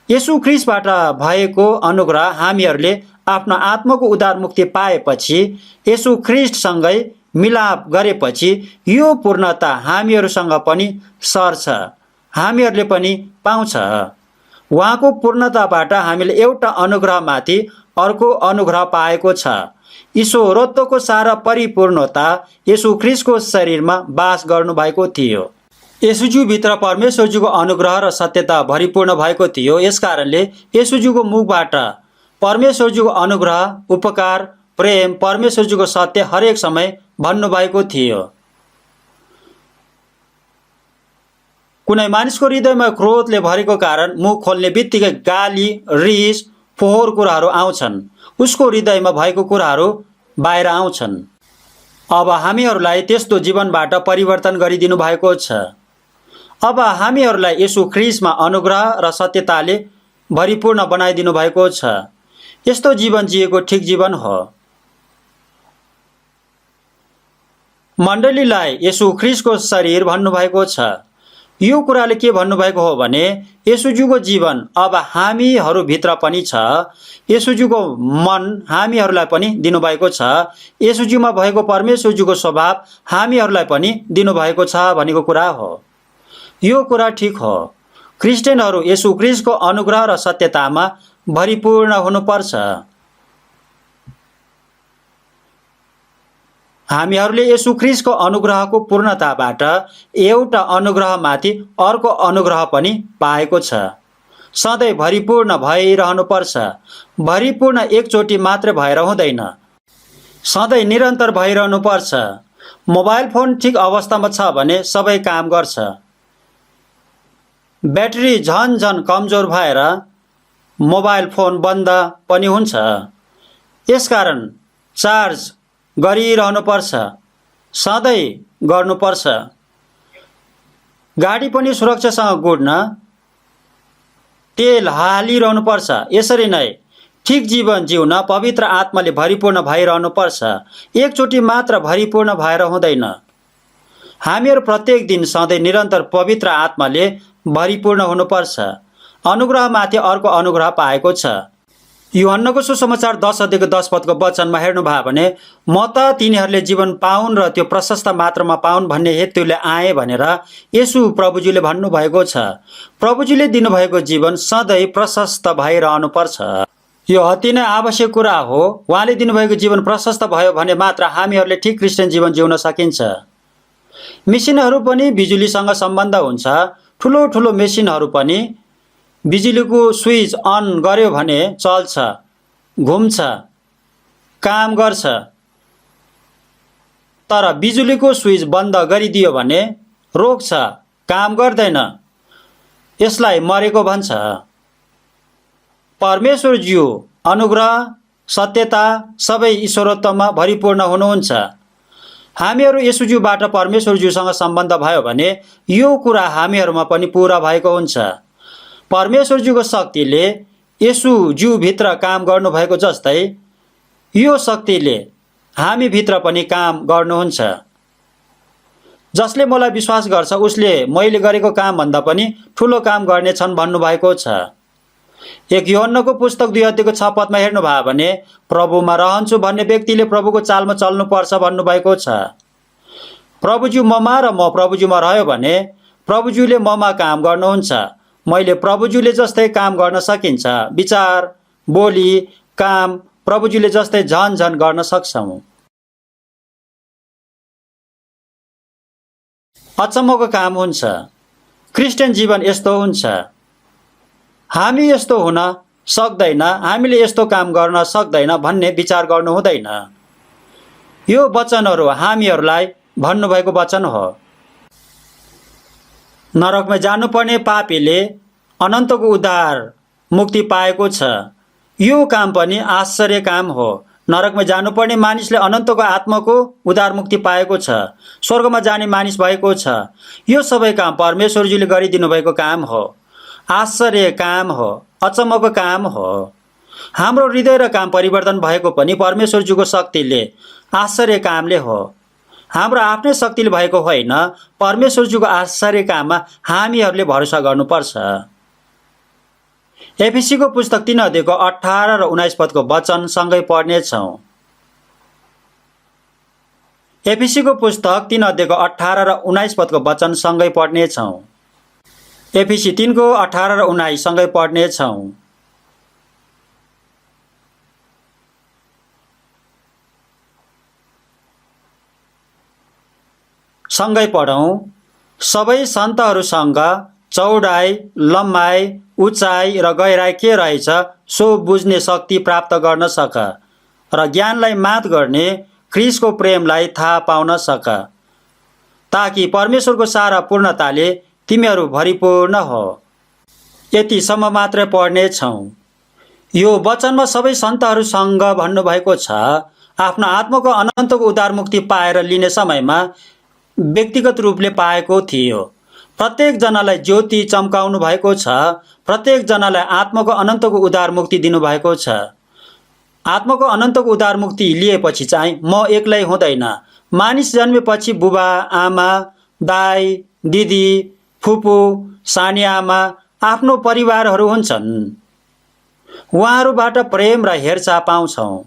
येशू ख्रीष्टबाट भएको अनुग्रह हामीहरूले आफ्नो आत्माको उद्धार मुक्ति पाएपछि येशू ख्रीष्टसँगै मिलाप गरेपछि यो पूर्णता हामीहरूसँग पनि सर्छ। हामीहरूले पनि पाउँछ। उहाँको पूर्णताबाट हामीले एउटा अनुग्रहमाथि अर्को अनुग्रह पाएको छ। ईश्वरत्वको सारा परिपूर्णता येशू ख्रीष्टको शरीरमा बास गर्नुभएको थियो। येशूज्यूभित्र परमेश्वरज्यूको अनुग्रह र सत्यता भरिपूर्ण भएको थियो। यसकारणले येशूज्यूको मुखबाट परमेश्वरज्यूको अनुग्रह, उपकार, प्रेम, परमेश्वरज्यूको सत्य हरेक समय भन्नुभएको थियो। कुनै मानिसको हृदयमा क्रोधले भरेको कारण मुख खोल्ने बित्तिकै गाली, रिस, फोहोर कुराहरू आउँछन्। उसको हृदयमा भएको कुराहरू बाहिर आउँछन्। अब हामीहरूलाई त्यस्तो जीवनबाट परिवर्तन गरिदिनु भएको छ। अब हामीहरूलाई येशू ख्रीष्टमा अनुग्रह र सत्यताले भरिपूर्ण बनाइदिनु भएको छ। यस्तो जीवन जिएको ठिक जीवन हो। मण्डलीलाई येशू ख्रीष्टको शरीर भन्नुभएको छ। यो कुराले के भन्नुभएको हो भने येशूज्यूको जीवन अब हामीहरूभित्र पनि छ। येशूज्यूको मन हामीहरूलाई पनि दिनुभएको छ। येशूज्यूमा भएको परमेश्वरज्यूको स्वभाव हामीहरूलाई पनि दिनुभएको छ भनेको कुरा हो। यो कुरा ठिक हो। क्रिस्चियनहरू येशू ख्रीष्टको अनुग्रह र सत्यतामा भरिपूर्ण हुनुपर्छ। हामीहरूले येशू ख्रीष्टको अनुग्रहको पूर्णताबाट एउटा अनुग्रहमाथि अर्को अनुग्रह पनि पाएको छ। सधैँ भरिपूर्ण भइरहनुपर्छ। भरिपूर्ण एकचोटि मात्र भएर हुँदैन, सधैँ निरन्तर भइरहनुपर्छ। मोबाइल फोन ठिक अवस्थामा छ भने सबै काम गर्छ। ब्याट्री झन कमजोर भएर मोबाइल फोन बन्द पनि हुन्छ। यसकारण चार्ज गरिरहनुपर्छ, सधैँ गर्नुपर्छ। गाडी पनि सुरक्षासँग गुड्न तेल हालिरहनुपर्छ। यसरी नै ठिक जीवन जिउन पवित्र आत्माले भरिपूर्ण भइरहनुपर्छ। एकचोटि मात्र भरिपूर्ण भएर हुँदैन। हामीहरू प्रत्येक दिन सधैँ निरन्तर पवित्र आत्माले भरिपूर्ण हुनुपर्छ। अनुग्रहमाथि अर्को अनुग्रह पाएको छ। यूहन्नाको सुसमाचार 10:10 वचनमा हेर्नुभयो भने म त तिनीहरूले जीवन पाउन् र त्यो प्रशस्त मात्रामा पाउन् भन्ने हेतुले आए भनेर येशू प्रभुजीले भन्नुभएको छ। प्रभुजीले दिनुभएको जीवन सधैँ प्रशस्त भइरहनुपर्छ। यो अति नै आवश्यक कुरा हो। उहाँले दिनुभएको जीवन प्रशस्त भयो भने मात्र हामीहरूले ठिक क्रिस्चियन जीवन जिउन सकिन्छ। मेसिनहरू पनि बिजुलीसँग सम्बन्ध हुन्छ। ठुलो ठुलो मेसिनहरू पनि बिजुलीको स्विच अन गर्यो भने चल्छ, घुम्छ, काम गर्छ। तर बिजुलीको स्विच बन्द गरिदियो भने रोक्छ, काम गर्दैन। यसलाई मरेको भन्छ। परमेश्वरज्यू अनुग्रह, सत्यता सबै ईश्वरत्वमा भरिपूर्ण हुनुहुन्छ। हामीहरू येशूज्यूबाट परमेश्वरज्यूसँग सम्बन्ध भयो भने यो कुरा हामीहरूमा पनि पूरा भएको हुन्छ। परमेश्वरज्यूको शक्तिले येशूज्यूभित्र काम गर्नुभएको जस्तै यो शक्तिले हामीभित्र पनि काम गर्नुहुन्छ। जसले मलाई विश्वास गर्छ उसले मैले गरेको कामभन्दा पनि ठुलो काम गर्नेछन् भन्नुभएको छ। 1 यूहन्नाको पुस्तक 2:6 हेर्नुभयो भने प्रभुमा रहन्छु भन्ने व्यक्तिले प्रभुको चालमा चल्नुपर्छ भन्नुभएको छ। प्रभुज्यू ममा र म प्रभुज्यूमा रह्यो भने प्रभुज्यूले ममा काम गर्नुहुन्छ। मैले प्रभुज्यूले जस्तै काम गर्न सकिन्छ। विचार, बोली, काम प्रभुज्यूले जस्तै झन गर्न सक्छौँ। अचम्मको काम हुन्छ। क्रिस्चियन जीवन यस्तो हुन्छ। हामी यस्तो हुन सक्दैन, हामीले यस्तो काम गर्न सक्दैन भन्ने विचार गर्नु हुँदैन। यो वचनहरू हामीहरूलाई भन्नुभएको वचन हो। नरकमा जानुपर्ने पापीले अनन्तको उद्धार मुक्ति पाएको छ। यो काम पनि आश्चर्य काम हो। नरकमा जानुपर्ने मानिसले अनन्तको आत्माको उद्धार मुक्ति पाएको छ। स्वर्गमा जाने मानिस भएको छ। यो सबै काम परमेश्वरजीले गरिदिनु भएको काम हो। आश्चर्य काम हो, अचम्मको काम हो। हाम्रो हृदय र काम परिवर्तन भएको पनि परमेश्वरजीको शक्तिले, आश्चर्य कामले हो। हाम्रो आफ्नै शक्तिले भएको होइन। परमेश्वरजीको आश्चर्य काममा हामीहरूले भरोसा गर्नुपर्छ। एफिसीको पुस्तक 3:18 र 19 वचन सँगै पढ्नेछौँ। एफिसीको पुस्तक 3:18 र 19 वचन सँगै पढ्नेछौँ। एफिसी 3:18 र 19 सँगै पढ्नेछौँ। सँगै पढौँ। सबै सन्तहरूसँग चौडाइ, लम्बाइ, उचाइ र गहिराइ के रहेछ सो बुझ्ने शक्ति प्राप्त गर्न सक र ज्ञानलाई मात गर्ने ख्रीष्टको प्रेमलाई थाहा पाउन सक, ताकि परमेश्वरको सारा पूर्णताले तिमीहरू भरिपूर्ण हो। यतिसम्म मात्र पढ्नेछौँ। यो वचनमा सबै सन्तहरूसँग भन्नुभएको छ। आफ्नो आत्माको अनन्तको उद्धार मुक्ति पाएर लिने समयमा व्यक्तिगत रूपले पाएको थियो। प्रत्येक जनालाई ज्योति चम्काउनु भएको छ। प्रत्येक जनालाई आत्माको अनन्तको उद्धार मुक्ति दिनुभएको छ। आत्माको अनन्तको उद्धार मुक्ति लिएपछि चाहिँ म एक्लै हुँदैन। मानिस जन्मेपछि बुबा, आमा, दाई, दिदी, फुपू, सानी आमा, आफ्नो परिवारहरू हुन्छन्। उहाँहरूबाट प्रेम र हेरचाह पाउँछौँ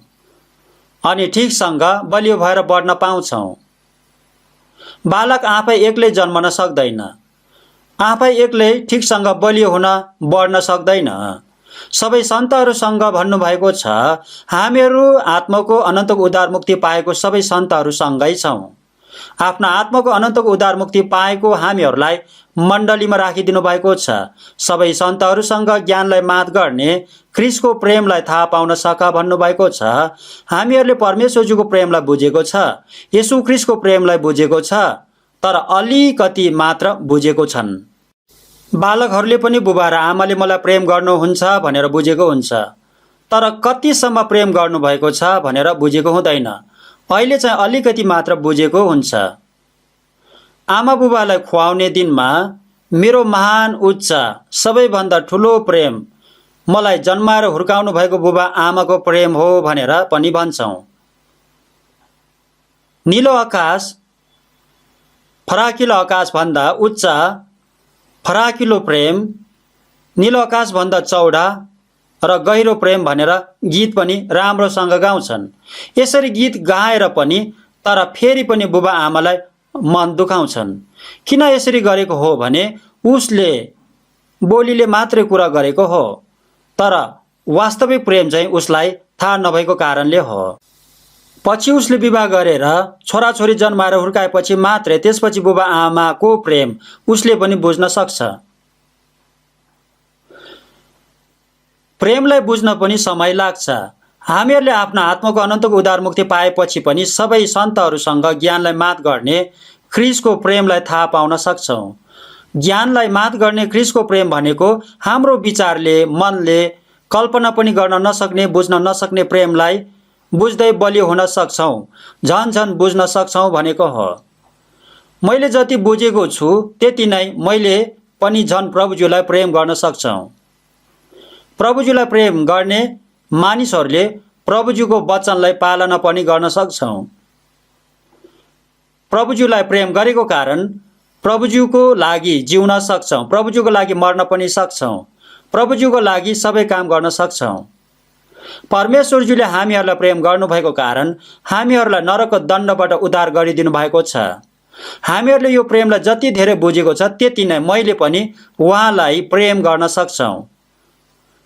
अनि ठिकसँग बलियो भएर बढ्न पाउँछौँ। बालक आफै एक्लै जन्मन सक्दैन, आफै एक्लै ठिकसँग बलियो हुन बढ्न सक्दैन। सबै सन्तहरूसँग भन्नुभएको छ, हामीहरू आत्माको अनन्तको उद्धार मुक्ति पाएको सबै सन्तहरूसँगै छौँ। आफ्नो आत्माको अनन्तको उद्धार मुक्ति पाएको हामीहरूलाई मण्डलीमा राखिदिनु भएको छ। सबै सन्तहरूसँग ज्ञानलाई मात गर्ने, ख्रिस्टको प्रेमलाई थाहा पाउन सक भन्नुभएको छ। हामीहरूले परमेश्वरजीको प्रेमलाई बुझेको छ, येशू ख्रिस्टको प्रेमलाई बुझेको छ, तर अलिकति मात्र बुझेको छन्। बालकहरूले पनि बुबा र आमाले मलाई प्रेम गर्नुहुन्छ भनेर बुझेको हुन्छ, तर कतिसम्म प्रेम गर्नुभएको छ भनेर बुझेको हुँदैन। अहिले चाहिँ अलिकति मात्र बुझेको हुन्छ। आमा बुबालाई खुवाउने दिनमा मेरो महान उच्च सबैभन्दा ठुलो प्रेम मलाई जन्माएर हुर्काउनु भएको बुबा आमाको प्रेम हो भनेर पनि भन्छौँ। निलो आकाश फराकिलो आकाशभन्दा उच्च फराकिलो प्रेम, निलो आकाशभन्दा चौडा र गहिरो प्रेम भनेर गीत पनि राम्रोसँग गाउँछन्। यसरी गीत गाएर पनि तर फेरि पनि बुबा आमालाई मन दुखाउँछन्। किन यसरी गरेको हो भने उसले बोलीले मात्रै कुरा गरेको हो, तर वास्तविक प्रेम चाहिँ उसलाई थाहा नभएको कारणले हो। पछि उसले विवाह गरेर छोराछोरी जन्माएर हुर्काएपछि मात्रै त्यसपछि बुबा आमाको प्रेम उसले पनि बुझ्न सक्छ। प्रेमलाई बुझ्न पनि समय लाग्छ। हामीहरूले आफ्नो आत्माको अनन्तको उद्धार मुक्ति पाएपछि पनि सबै सन्तहरूसँग ज्ञानलाई मात गर्ने ख्रिस्टको प्रेमलाई थाहा पाउन सक्छौँ। ज्ञानलाई मात गर्ने ख्रिस्टको प्रेम भनेको हाम्रो विचारले, मनले कल्पना पनि गर्न नसक्ने, बुझ्न नसक्ने प्रेमलाई बुझ्दै बलियो हुन सक्छौँ, झन बुझ्न सक्छौँ भनेको हो। मैले जति बुझेको छु त्यति नै मैले पनि झन् प्रभुज्यूलाई प्रेम गर्न सक्छौँ। प्रभुज्यूलाई प्रेम गर्ने मानिसहरूले प्रभुज्यूको वचनलाई पालना पनि गर्न सक्छौँ। प्रभुज्यूलाई प्रेम गरेको कारण प्रभुज्यूको लागि जिउन सक्छौँ, प्रभुज्यूको लागि मर्न पनि सक्छौँ, प्रभुज्यूको लागि सबै काम गर्न सक्छौँ। परमेश्वरज्यूले हामीहरूलाई प्रेम गर्नुभएको कारण हामीहरूलाई नरकको दण्डबाट उद्धार गरिदिनु भएको छ। हामीहरूले यो प्रेमलाई जति धेरै बुझेको छ त्यति नै मैले पनि उहाँलाई प्रेम गर्न सक्छौँ।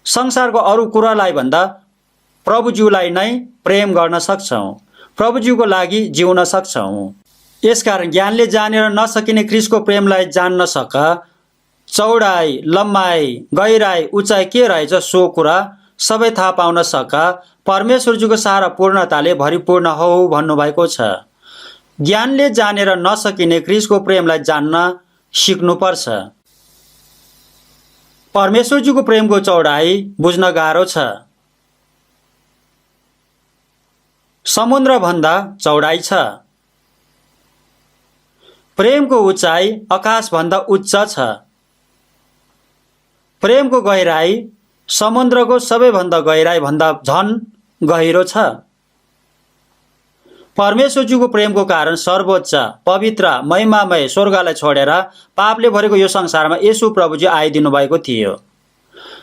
संसारको अरू कुरालाई भन्दा प्रभुज्यूलाई नै प्रेम गर्न सक्छौँ, प्रभुज्यूको लागि जिउन सक्छौँ। यसकारण ज्ञानले जानेर नसकिने ख्रिस्टको प्रेमलाई जान्न सक, चौडाई, लम्बाई, गहिराई, उचाइ के रहेछ सो कुरा सबै थाहा पाउन सक, परमेश्वरज्यूको सारा पूर्णताले भरिपूर्ण हौ भन्नुभएको छ। ज्ञानले जानेर नसकिने ख्रिस्टको प्रेमलाई जान्न सिक्नुपर्छ। परमेश्वरज्यूको प्रेमको चौडाई बुझ्न गाह्रो छ। समुद्र भन्दा चौडाई छ। प्रेमको उचाइ आकाश भन्दा उच्च छ। प्रेमको गहिराई समुद्रको सबैभन्दा गहिराई भन्दा झन गहिरो छ। परमेश्वरज्यूको प्रेमको कारण सर्वोच्च, पवित्र, महिमामय स्वर्गलाई छोडेर पापले भरेको यो संसारमा येशू प्रभुजी आइदिनु भएको थियो।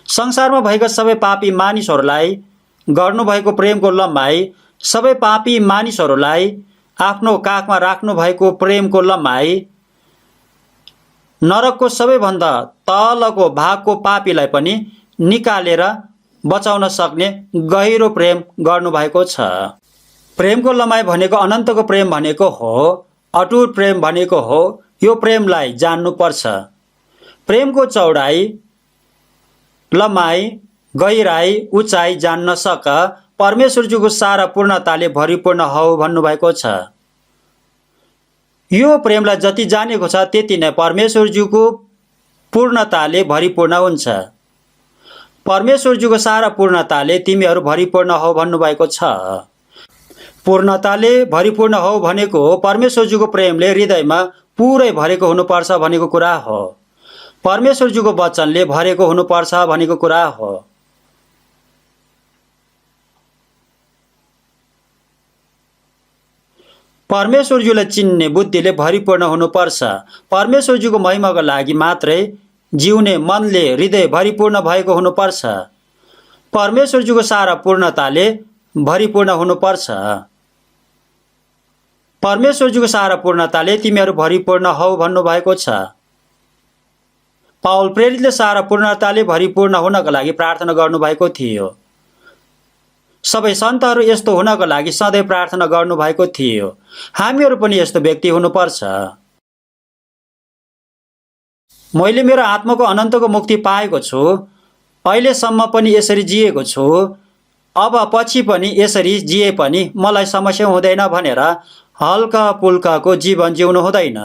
संसारमा भएका सबै पापी मानिसहरूलाई गर्नुभएको प्रेमको लम्बाई, सबै पापी मानिसहरूलाई आफ्नो काखमा राख्नु भएको प्रेमको लम्बाई, नरकको सबैभन्दा तलको भागको पापीलाई पनि निकालेर बचाउन सक्ने गहिरो प्रेम गर्नुभएको छ। प्रेमको लम्बाई भनेको अनन्तको प्रेम भनेको हो, अटुट प्रेम भनेको हो। यो प्रेमलाई जान्नुपर्छ। प्रेमको चौडाई, लम्बाई, गहिराई, उचाइ जान्न सक, परमेश्वरज्यूको सारा पूर्णताले भरिपूर्ण हौ भन्नुभएको छ। यो प्रेमलाई जति जानेको छ त्यति नै परमेश्वरज्यूको पूर्णताले भरिपूर्ण हुन्छ। परमेश्वरज्यूको सारा पूर्णताले तिमीहरू भरिपूर्ण हौ भन्नुभएको छ। पूर्णताले भरिपूर्ण हौ भनेको परमेश्वरज्यूको प्रेमले हृदयमा पुरै भरेको हुनुपर्छ भनेको कुरा हो। परमेश्वरज्यूको वचनले भरेको हुनुपर्छ भनेको कुरा हो। परमेश्वरज्यूलाई चिन्ने बुद्धिले भरिपूर्ण हुनुपर्छ। परमेश्वरज्यूको महिमाको लागि मात्रै जिउने मनले हृदय भरिपूर्ण भएको हुनुपर्छ। परमेश्वरज्यूको सारा पूर्णताले भरिपूर्ण हुनुपर्छ। परमेश्वरज्यूको सारा पूर्णताले तिमीहरू भरिपूर्ण हौ भन्नुभएको छ। पाउल प्रेरितले सारा पूर्णताले भरिपूर्ण हुनको लागि प्रार्थना गर्नुभएको थियो। सबै सन्तहरू यस्तो हुनको लागि सधैँ प्रार्थना गर्नुभएको थियो। हामीहरू पनि यस्तो व्यक्ति हुनुपर्छ। मैले मेरो आत्माको अनन्तको मुक्ति पाएको छु। अहिलेसम्म पनि यसरी जिएको छु। अब पछि पनि यसरी जिए पनि मलाई समस्या हुँदैन भनेर हल्का पुल्काको जीवन जिउनु हुँदैन।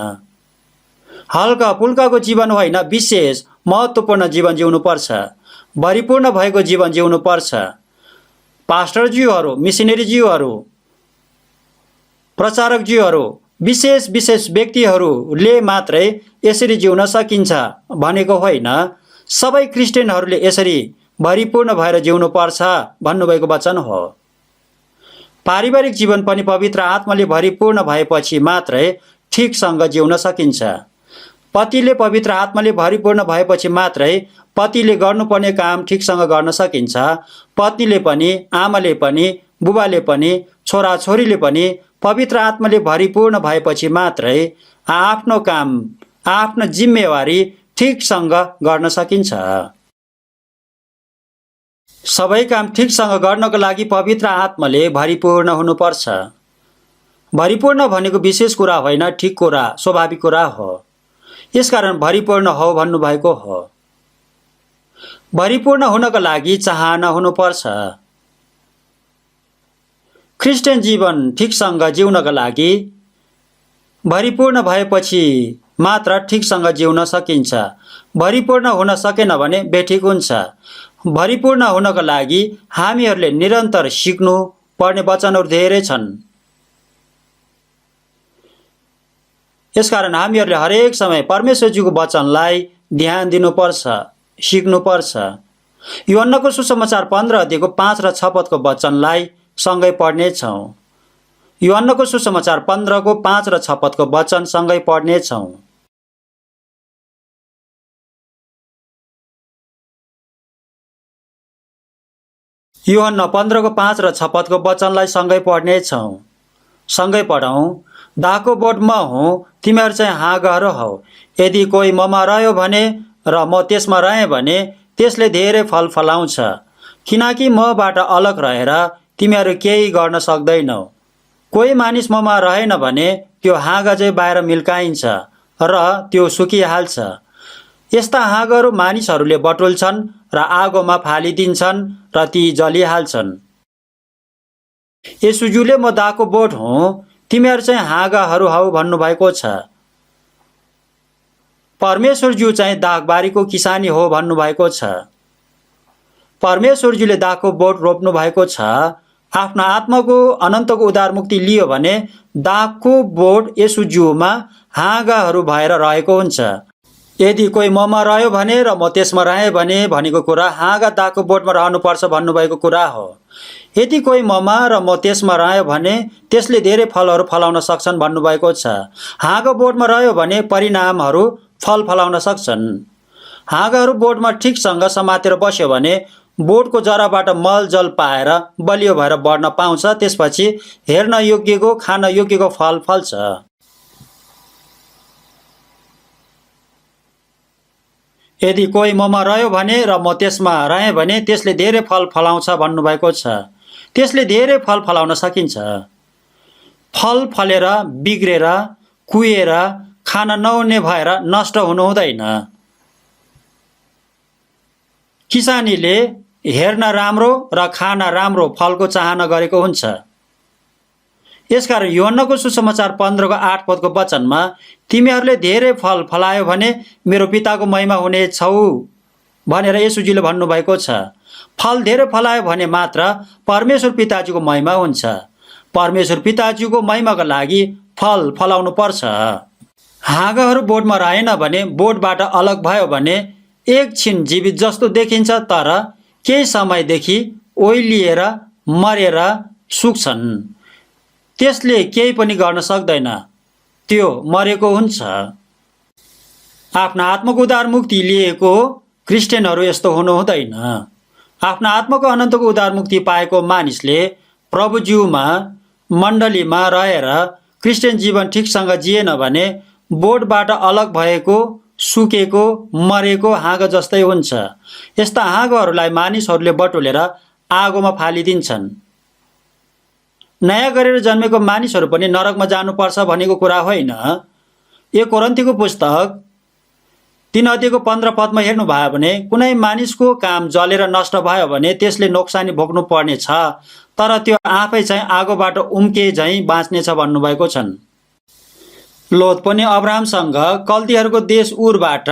हल्का पुल्काको जीवन होइन, विशेष महत्त्वपूर्ण जीवन जिउनु पर्छ। भरिपूर्ण भएको जीवन जिउनु पर्छ। पास्टरज्यूहरू, मिसनरीज्यूहरू, प्रचारकज्यूहरू, विशेष व्यक्तिहरूले मात्रै यसरी जिउन सकिन्छ भनेको होइन। सबै क्रिस्चियनहरूले यसरी भरिपूर्ण भएर जिउनु पर्छ भन्नुभएको वचन हो। पारिवारिक जीवन पनि पवित्र आत्माले भरिपूर्ण भएपछि मात्रै ठिकसँग जिउन सकिन्छ। पतिले पवित्र आत्माले भरिपूर्ण भएपछि मात्रै पतिले गर्नुपर्ने काम ठिकसँग गर्न सकिन्छ। पत्नीले पनि, आमाले पनि, बुबाले पनि, छोराछोरीले पनि पवित्र आत्माले भरिपूर्ण भएपछि मात्रै आफ्नो काम, आफ्नो जिम्मेवारी ठिकसँग गर्न सकिन्छ। सबै काम ठिकसँग गर्नको लागि पवित्र आत्माले भरिपूर्ण हुनुपर्छ। भरिपूर्ण भनेको विशेष कुरा होइन, ठिक कुरा, स्वाभाविक कुरा हो। यसकारण भरिपूर्ण हो भन्नुभएको हो। भरिपूर्ण हुनको लागि चाहना हुनुपर्छ। क्रिस्चियन जीवन ठिकसँग जिउनको लागि भरिपूर्ण भएपछि मात्र ठिकसँग जिउन सकिन्छ। भरिपूर्ण हुन सकेन भने बेठिक हुन्छ। भरिपूर्ण हुनको लागि हामीहरूले निरन्तर सिक्नु पर्ने वचनहरू धेरै छन्। यसकारण हामीहरूले हरेक समय परमेश्वरजीको वचनलाई ध्यान दिनुपर्छ, सिक्नुपर्छ। यूहन्नाको सुसमाचार 15 अध्यायको 5 र 6 पदको वचनलाई सँगै पढ्नेछौँ। यूहन्नाको सुसमाचार 15 को 5 र 6 पदको वचन सँगै पढ्नेछौँ। यूहन्ना 15 को 5 र 6 पदको वचनलाई सँगै पढ्नेछौँ। सँगै पढौँ। दाको बोट म हुँ, तिमीहरू चाहिँ हाँगाहरू हौ। यदि कोही ममा रह्यो भने र म त्यसमा रहेँ भने त्यसले धेरै फल फलाउँछ, किनकि मबाट अलग रहेर तिमीहरू केही गर्न सक्दैनौ। कोही मानिस ममा रहेन भने त्यो हाँगा चाहिँ बाहिर मिल्काइन्छ र त्यो सुकिहाल्छ। यस्ता हाँगाहरू मानिसहरूले बटुल्छन् र आगोमा फालिदिन्छन् र ती जलिहाल्छन्। यसुज्यूले म दाको बोट हुँ, तिमीहरू चाहिँ हाँगाहरू हौ भन्नुभएको छ। परमेश्वरज्यू चाहिँ दागबारीको किसानी हो भन्नुभएको छ। परमेश्वरज्यूले दाको बोट रोप्नु भएको छ। आफ्नो आत्माको अनन्तको उद्धार मुक्ति लियो भने दागको बोट यसुज्यूमा हाँगाहरू भएर रहेको हुन्छ। यदि कोही ममा रह्यो भने र म त्यसमा रहेँ भने भनेको कुरा हाँगा दागको बोटमा रहनुपर्छ भन्नुभएको कुरा हो। यदि कोही ममा र म त्यसमा रह्यो भने त्यसले धेरै फलहरू फलाउन सक्छन् भन्नुभएको छ। हाँगा बोटमा रह्यो भने परिणामहरू फल फलाउन सक्छन्। हाँगाहरू बोटमा ठिकसँग समातेर बस्यो भने बोटको जराबाट मल जल पाएर बलियो भएर बढ्न पाउँछ। त्यसपछि हेर्न योग्यको, खान योग्यको फल फल्छ। यदि कोही ममा रह्यो भने र म त्यसमा रहेँ भने त्यसले धेरै फल फलाउँछ भन्नुभएको छ। त्यसले धेरै फल फलाउन सकिन्छ। फल फलेर, बिग्रेर, कुहिएर, खान नहुने भएर नष्ट हुनु हुँदैन। किसानीले हेर्न राम्रो र खान राम्रो फलको चाहना गरेको हुन्छ। यसकारण यूहन्नाको सुसमाचार 15 को 8 पदको वचनमा तिमीहरूले धेरै फल फलायो भने मेरो पिताको महिमा हुने छौ भनेर येशूजीले भन्नुभएको छ। फल धेरै फलायो भने मात्र परमेश्वर पिताजीको महिमा हुन्छ। परमेश्वर पिताजीको महिमाको लागि फल फलाउनु पर्छ। हाँगाहरू बोटमा रहेन भने, बोटबाट अलग भयो भने एकछिन जीवित जस्तो देखिन्छ, तर केही समयदेखि ओइलिएर मरेर सुक्छन्। त्यसले केही पनि गर्न सक्दैन, त्यो मरेको हुन्छ। आफ्ना आत्माको उद्धार मुक्ति लिएको क्रिस्चियनहरू यस्तो हुनु हुँदैन। आफ्ना आत्माको अनन्तको उद्धार मुक्ति पाएको मानिसले प्रभुज्यूमा मण्डलीमा रहेर क्रिस्चियन जीवन ठिकसँग जिएन भने बोटबाट अलग भएको, सुकेको, मरेको हाँगा जस्तै हुन्छ। यस्ता हाँगाहरूलाई मानिसहरूले बटुलेर आगोमा फालिदिन्छन्। नयाँ गरेर जन्मेको मानिसहरू पनि नरकमा जानुपर्छ भनेको कुरा होइन। 1 कोरिन्थीको पुस्तक 3:15 हेर्नुभयो भने कुनै मानिसको काम जलेर नष्ट भयो भने त्यसले नोक्सानी भोग्नु पर्नेछ, तर त्यो आफै चाहिँ आगोबाट उम्के झैँ बाँच्नेछ भन्नुभएको छन्। लोत पनि अब्राहमसँग कल्दीहरूको देश उरबाट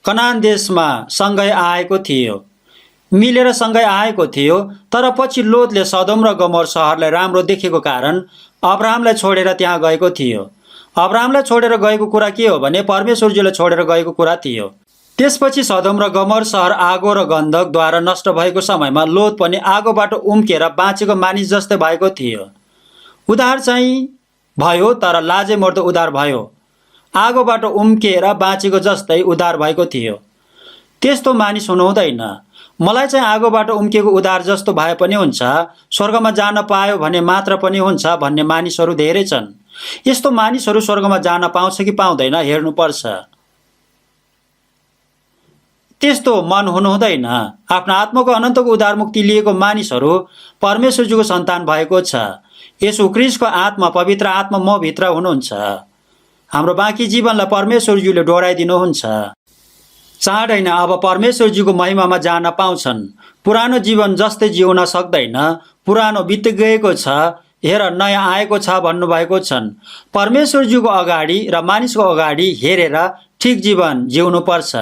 कनान देशमा सँगै आएको थियो, मिलेर सँगै आएको थियो। तर पछि लोतले सदोम र गमोर सहरलाई राम्रो देखेको कारण अब्राहमलाई छोडेर त्यहाँ गएको थियो। अब्राहमलाई छोडेर गएको कुरा के हो भने परमेश्वरजीलाई छोडेर गएको कुरा थियो। त्यसपछि सदोम र गमोर सहर आगो र गन्धकद्वारा नष्ट भएको समयमा लोत पनि आगोबाट उम्केर बाँचेको मानिस जस्तै भएको थियो। उद्धार चाहिँ भयो, तर लाजे मर्दो उद्धार भयो। आगोबाट उम्केर बाँचेको जस्तै उद्धार भएको थियो। त्यस्तो मानिस हुनु हुँदैन। मलाई चाहिँ आगोबाट उम्केको उद्धार जस्तो भए पनि हुन्छ, स्वर्गमा जान पायो भने मात्र पनि हुन्छ भन्ने मानिसहरू धेरै छन्। यस्तो मानिसहरू स्वर्गमा जान पाउँछ कि पाउँदैन हेर्नुपर्छ। त्यस्तो मन हुनु हुँदैन। आफ्नो आत्माको अनन्तको उद्धार मुक्ति लिएको मानिसहरू परमेश्वरजीको सन्तान भएको छ। येशू ख्रीष्टको आत्मा, पवित्र आत्मा म भित्र हुनुहुन्छ। हाम्रो बाँकी जीवनलाई परमेश्वरजीले डोराइदिनुहुन्छ। चाँडै नै अब परमेश्वरजीको महिमामा जान पाउँछन्। पुरानो जीवन जस्तै जिउन सक्दैन। पुरानो बित्दै गएको छ, हेर नयाँ आएको छ भन्नुभएको छन्। परमेश्वरजीको अगाडि र मानिसको अगाडि हेरेर ठिक जीवन जिउनु पर्छ।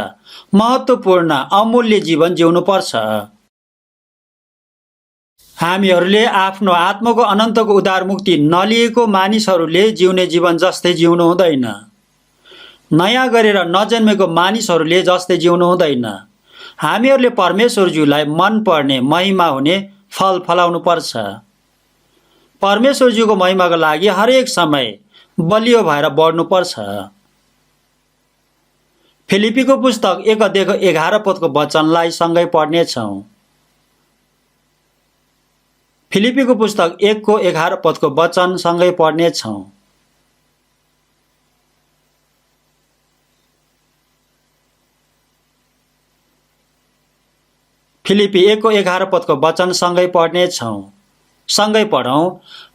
महत्त्वपूर्ण अमूल्य जीवन जिउनु पर्छ। हामीहरूले आफ्नो आत्माको अनन्तको उद्धार मुक्ति नलिएको मानिसहरूले जिउने जीवन जस्तै जिउनु हुँदैन। नयाँ गरेर नजन्मेको मानिसहरूले जस्तै जिउनु हुँदैन। हामीहरूले परमेश्वरज्यूलाई मन पर्ने, महिमा हुने फल फलाउनु पर्छ। परमेश्वरज्यूको महिमाको लागि हरेक समय बलियो भएर बढ्नुपर्छ। फिलिपीको पुस्तक 1:11 वचनलाई सँगै पढ्नेछौँ। फिलिपीको पुस्तक 1:11 वचन सँगै पढ्नेछौँ। फिलिपी 1:11 वचन सँगै पढ्नेछौँ। सँगै पढौँ।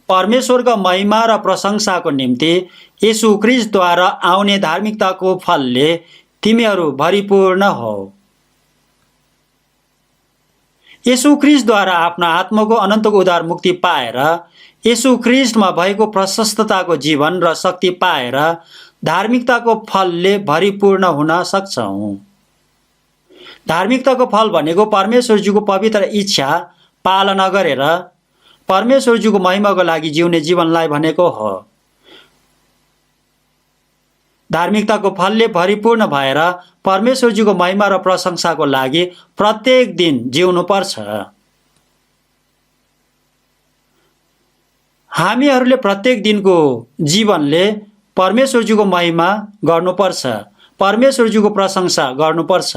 परमेश्वरका महिमा र प्रशंसाको निम्ति येशू ख्रीष्टद्वारा आउने धार्मिकताको फलले तिमीहरू भरिपूर्ण हो। येशू ख्रीष्टद्वारा आफ्ना आत्माको अनन्तको उद्धार मुक्ति पाएर, येशू ख्रीष्टमा भएको प्रशस्तताको जीवन र शक्ति पाएर धार्मिकताको फलले भरिपूर्ण हुन सक्छौँ। धार्मिकताको फल भनेको परमेश्वरजीको पवित्र इच्छा पालना गरेर परमेश्वरजीको महिमाको लागि जिउने जीवनलाई भनेको हो। धार्मिकताको फलले भरिपूर्ण भएर परमेश्वरजीको महिमा र प्रशंसाको लागि प्रत्येक दिन जिउनु पर्छ। हामीहरूले प्रत्येक दिनको जीवनले परमेश्वरजीको महिमा गर्नुपर्छ, परमेश्वरजीको प्रशंसा गर्नुपर्छ।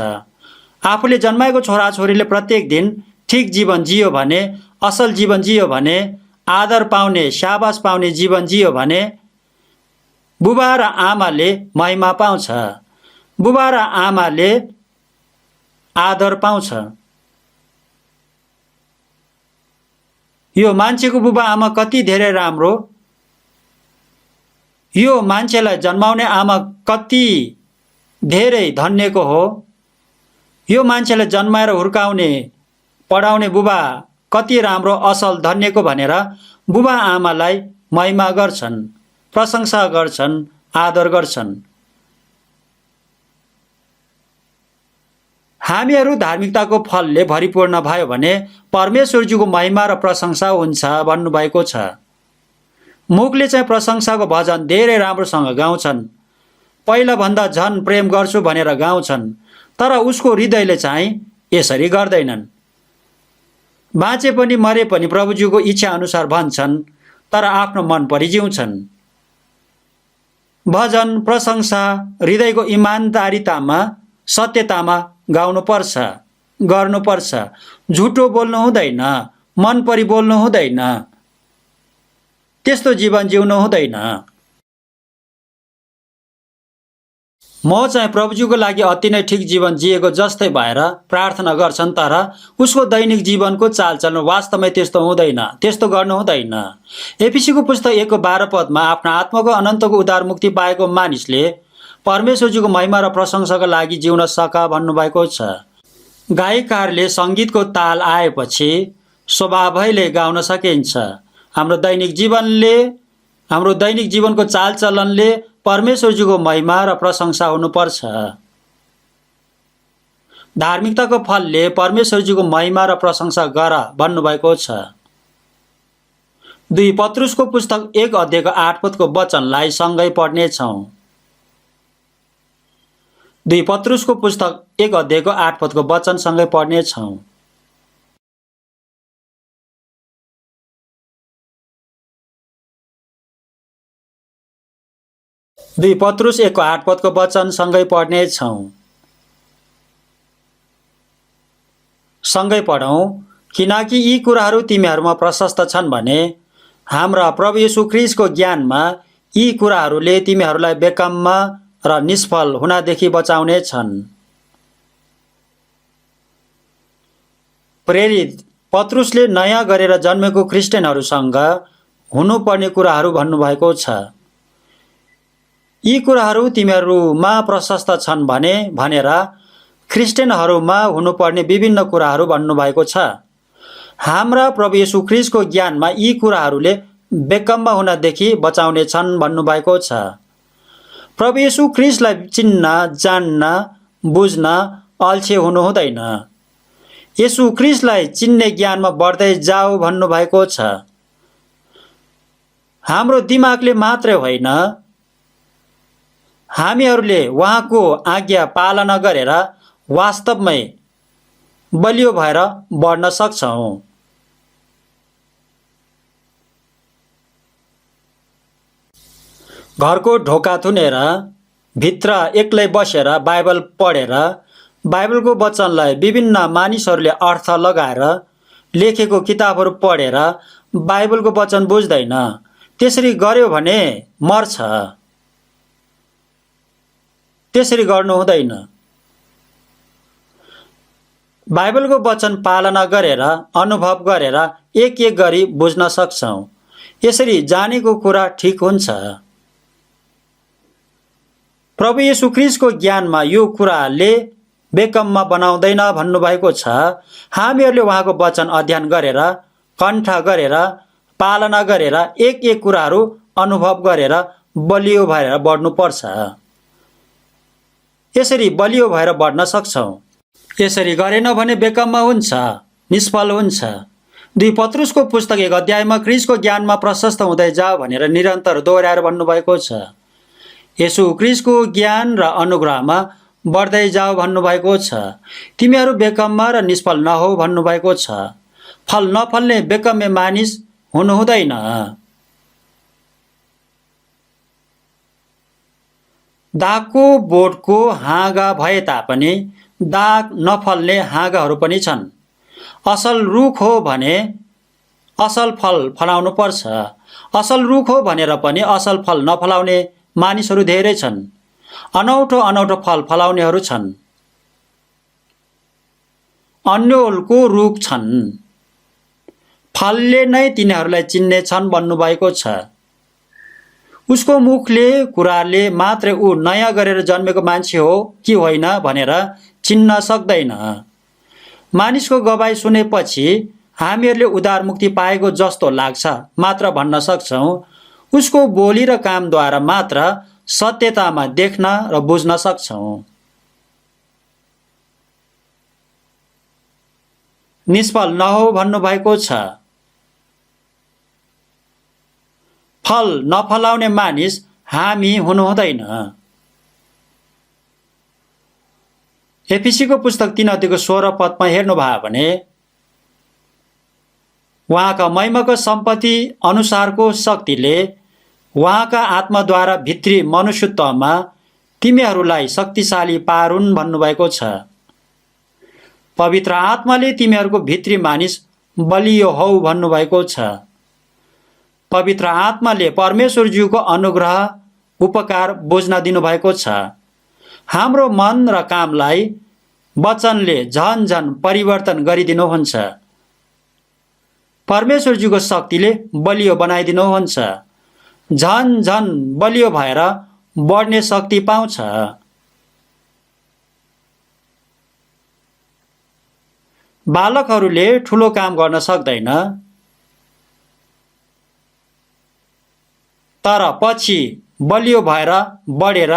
आफूले जन्माएको छोराछोरीले प्रत्येक दिन ठिक जीवन जियो भने, असल जीवन जियो भने, आदर पाउने, शाबास पाउने जीवन जियो भने बुबा र आमाले महिमा पाउँछ, बुबा र आमाले आदर पाउँछ। यो मान्छेको बुबा आमा कति धेरै राम्रो, यो मान्छेलाई जन्माउने आमा कति धेरै धन्यको हो, यो मान्छेलाई जन्माएर हुर्काउने, पढाउने बुबा कति राम्रो, असल, धन्यको भनेर बुबा आमालाई महिमा गर्छन्, प्रशंसा गर्छन्, आदर गर्छन्। हामीहरू धार्मिकताको फलले भरिपूर्ण भयो भने परमेश्वरजीको महिमा र प्रशंसा हुन्छ भन्नुभएको छ। मुखले चाहिँ प्रशंसाको भजन धेरै राम्रोसँग गाउँछन्, पहिला भन्दा झन प्रेम गर्छु भनेर गाउँछन्, तर उसको हृदयले चाहिँ यसरी गर्दैनन्। बाँचे पनि मरे पनि प्रभुजीको इच्छा अनुसार भन्छन्, तर आफ्नो मन परी जिउँछन्। भजन प्रशंसा हृदयको इमानदारीतामा सत्यतामा गाउनुपर्छ, गर्नुपर्छ। झुटो बोल्नु हुँदैन, मन परी बोल्नु हुँदैन। त्यस्तो जीवन जिउनु हुँदैन। म चाहिँ प्रभुजीको लागि अति नै ठिक जीवन जिएको जस्तै भएर प्रार्थना गर्छन्, तर उसको दैनिक जीवनको चालचलन वास्तवमै त्यस्तो हुँदैन, त्यस्तो गर्नु हुँदैन। एफिसीको पुस्तक 1:12 आफ्नो आत्माको अनन्तको उद्धार मुक्ति पाएको मानिसले परमेश्वरजीको महिमा र प्रशंसाका लागि जिउन सका भन्नुभएको छ। गायककारले सङ्गीतको ताल आएपछि स्वभावैले गाउन सकिन्छ। हाम्रो दैनिक जीवनको चालचलनले परमेश्वरजीको महिमा र प्रशंसा हुनुपर्छ। धार्मिकताको फलले परमेश्वरजीको महिमा र प्रशंसा गर भन्नुभएको छ। 2 पत्रुसको पुस्तक 1:8 वचनलाई सँगै पढ्नेछौँ। 2 पत्रुसको पुस्तक 1:8 वचन सँगै पढ्नेछौँ। 2 पत्रुस 1:8 वचन सँगै पढ्नेछौँ। सँगै पढौँ। किनकि यी कुराहरू तिमीहरूमा प्रशस्त छन् भने हाम्रा प्रभु येशू ख्रीष्टको ज्ञानमा यी कुराहरूले तिमीहरूलाई बेकममा र निष्फल हुनदेखि बचाउने छन्। प्रेरित पत्रुसले नयाँ गरेर जन्मेको क्रिस्चियनहरूसँग हुनुपर्ने कुराहरू भन्नुभएको छ। यी कुराहरू तिमीहरूमा प्रशस्त छन् भनेर क्रिस्चियनहरूमा हुनुपर्ने विभिन्न कुराहरू भन्नुभएको छ। हाम्रा प्रभु येशू ख्रीष्टको ज्ञानमा यी कुराहरूले बेकममा हुनदेखि बचाउने छन् भन्नुभएको छ। प्रभु येशू ख्रीष्टलाई चिन्न, जान्न, बुझ्न अल्छे हुनु हुँदैन। येशू ख्रीष्टलाई चिन्ने ज्ञानमा बढ्दै जाऊ भन्नुभएको छ। हाम्रो दिमागले मात्रै होइन, हामीहरूले उहाँको आज्ञा पालना गरेर वास्तवमै बलियो भएर बढ्न सक्छौँ। घरको ढोका थुनेर भित्र एक्लै बसेर बाइबल पढेर बाइबलको वचनलाई विभिन्न मानिसहरूले अर्थ लगाएर लेखेको किताबहरू पढेर बाइबलको वचन बुझ्दैन। त्यसरी गर्यो भने मर्छ। त्यसरी गर्नु हुँदैन। बाइबलको वचन पालना गरेर अनुभव गरेर एक एक गरी बुझ्न सक्छौँ। यसरी जानेको कुरा ठिक हुन्छ। प्रभु येशू ख्रीष्टको ज्ञानमा यो कुराले बेकममा बनाउँदैन भन्नुभएको छ। हामीहरूले उहाँको वचन अध्ययन गरेर, कण्ठ गरेर, पालना गरेर एक एक कुराहरू अनुभव गरेर बलियो भएर बढ्नुपर्छ। यसरी बलियो भएर बढ्न सक्छौँ। यसरी गरेन भने बेकममा हुन्छ, निष्फल हुन्छ। 2 पत्रुसको पुस्तक 1 अध्यायमा ख्रीष्टको ज्ञानमा प्रशस्त हुँदै जाऊ भनेर निरन्तर दोहोर्याएर भन्नुभएको छ। येशू ख्रीष्टको ज्ञान र अनुग्रहमा बढ्दै जाऊ भन्नुभएको छ। तिमीहरू बेकममा र निष्फल नहौ भन्नुभएको छ। फल नफल्ने बेकमे मानिस हुनु हुँदैन। दागको बोटको हाँगा भए तापनि दाग नफल्ने हाँगाहरू पनि छन्। असल रुख हो भने असल फल फलाउनु पर्छ। असल रुख हो भनेर पनि असल फल नफलाउने मानिसहरू धेरै छन्। अनौठो अनौठो फल फलाउनेहरू छन्। अन्योलको रुख छन्, फलले नै तिनीहरूलाई चिन्ने छन् भन्नुभएको छ। उसको मुखले कुराले मात्रै ऊ नयाँ गरेर जन्मेको मान्छे हो कि होइन भनेर चिन्न सक्दैन। मानिसको गवाई सुनेपछि हामीहरूले उद्धार मुक्ति पाएको जस्तो लाग्छ मात्र भन्न सक्छौँ। उसको बोली र कामद्वारा मात्र सत्यतामा देख्न र बुझ्न सक्छौँ। निष्फल नहो भन्नुभएको छ। फल नफलाउने मानिस हामी हुनु हुँदैन। एफिसीको पुस्तक 3 अध्यायको 16 पदमा हेर्नुभयो भने उहाँका महिमाको सम्पत्ति अनुसारको शक्तिले उहाँका आत्माद्वारा भित्री मनुष्यत्वमा तिमीहरूलाई शक्तिशाली पारुन् भन्नुभएको छ। पवित्र आत्माले तिमीहरूको भित्री मानिस बलियो हौ भन्नुभएको छ। पवित्र आत्माले परमेश्वरज्यूको अनुग्रह उपकार बुझ्न दिनुभएको छ। हाम्रो मन र कामलाई वचनले झन झन परिवर्तन गरिदिनुहुन्छ। परमेश्वरज्यूको शक्तिले बलियो बनाइदिनुहुन्छ। झन झन बलियो भएर बढ्ने शक्ति पाउँछ। बालकहरूले ठुलो काम गर्न सक्दैन, तर पछि बलियो भएर बढेर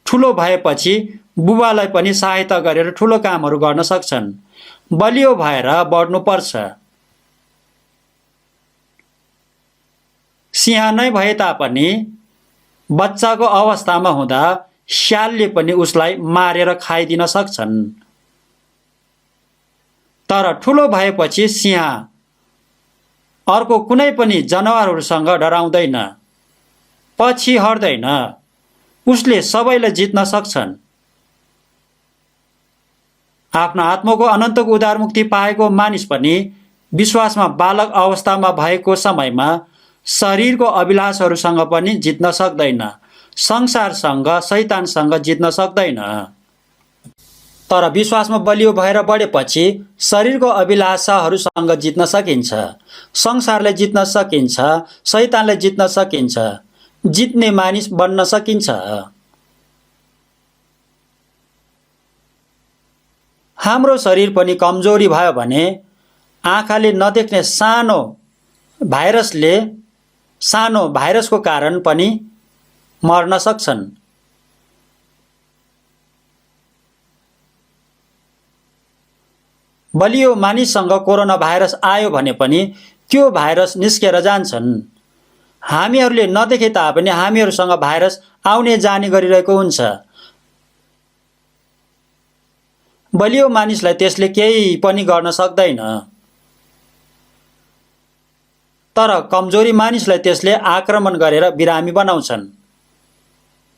ठुलो भएपछि बुबालाई पनि सहायता गरेर ठुलो कामहरू गर्न सक्छन्। बलियो भएर बढ्नुपर्छ। सिंह नै भए तापनि बच्चाको अवस्थामा हुँदा स्यालले पनि उसलाई मारेर खाइदिन सक्छन्, तर ठुलो भएपछि सिंह अर्को कुनै पनि जनावरहरूसँग डराउँदैन, पछि हट्दैन। उसले सबैलाई जित्न सक्छन्। आफ्नो आत्माको अनन्तको उद्धारमुक्ति पाएको मानिस पनि विश्वासमा बालक अवस्थामा भएको समयमा शरीरको अभिलाषहरूसँग पनि जित्न सक्दैन, संसारसँग शैतानसँग जित्न सक्दैन। तर विश्वासमा बलियो भएर बढेपछि शरीरको अभिलाषाहरूसँग जित्न सकिन्छ, संसारलाई जित्न सकिन्छ, शैतानलाई जित्न सकिन्छ, जित्ने मानिस बन्न सकिन्छ। हाम्रो शरीर पनि कमजोरी भयो भने आँखाले नदेख्ने सानो भाइरसको कारण पनि मर्न सक्छन्। बलियो मानिससँग कोरोना भाइरस आयो भने पनि त्यो भाइरस निस्केर जान्छन्। हामीहरूले नदेखे तापनि हामीहरूसँग भाइरस आउने जाने गरिरहेको हुन्छ। बलियो मानिसलाई त्यसले केही पनि गर्न सक्दैन, तर कमजोरी मानिसलाई त्यसले आक्रमण गरेर बिरामी बनाउँछन्,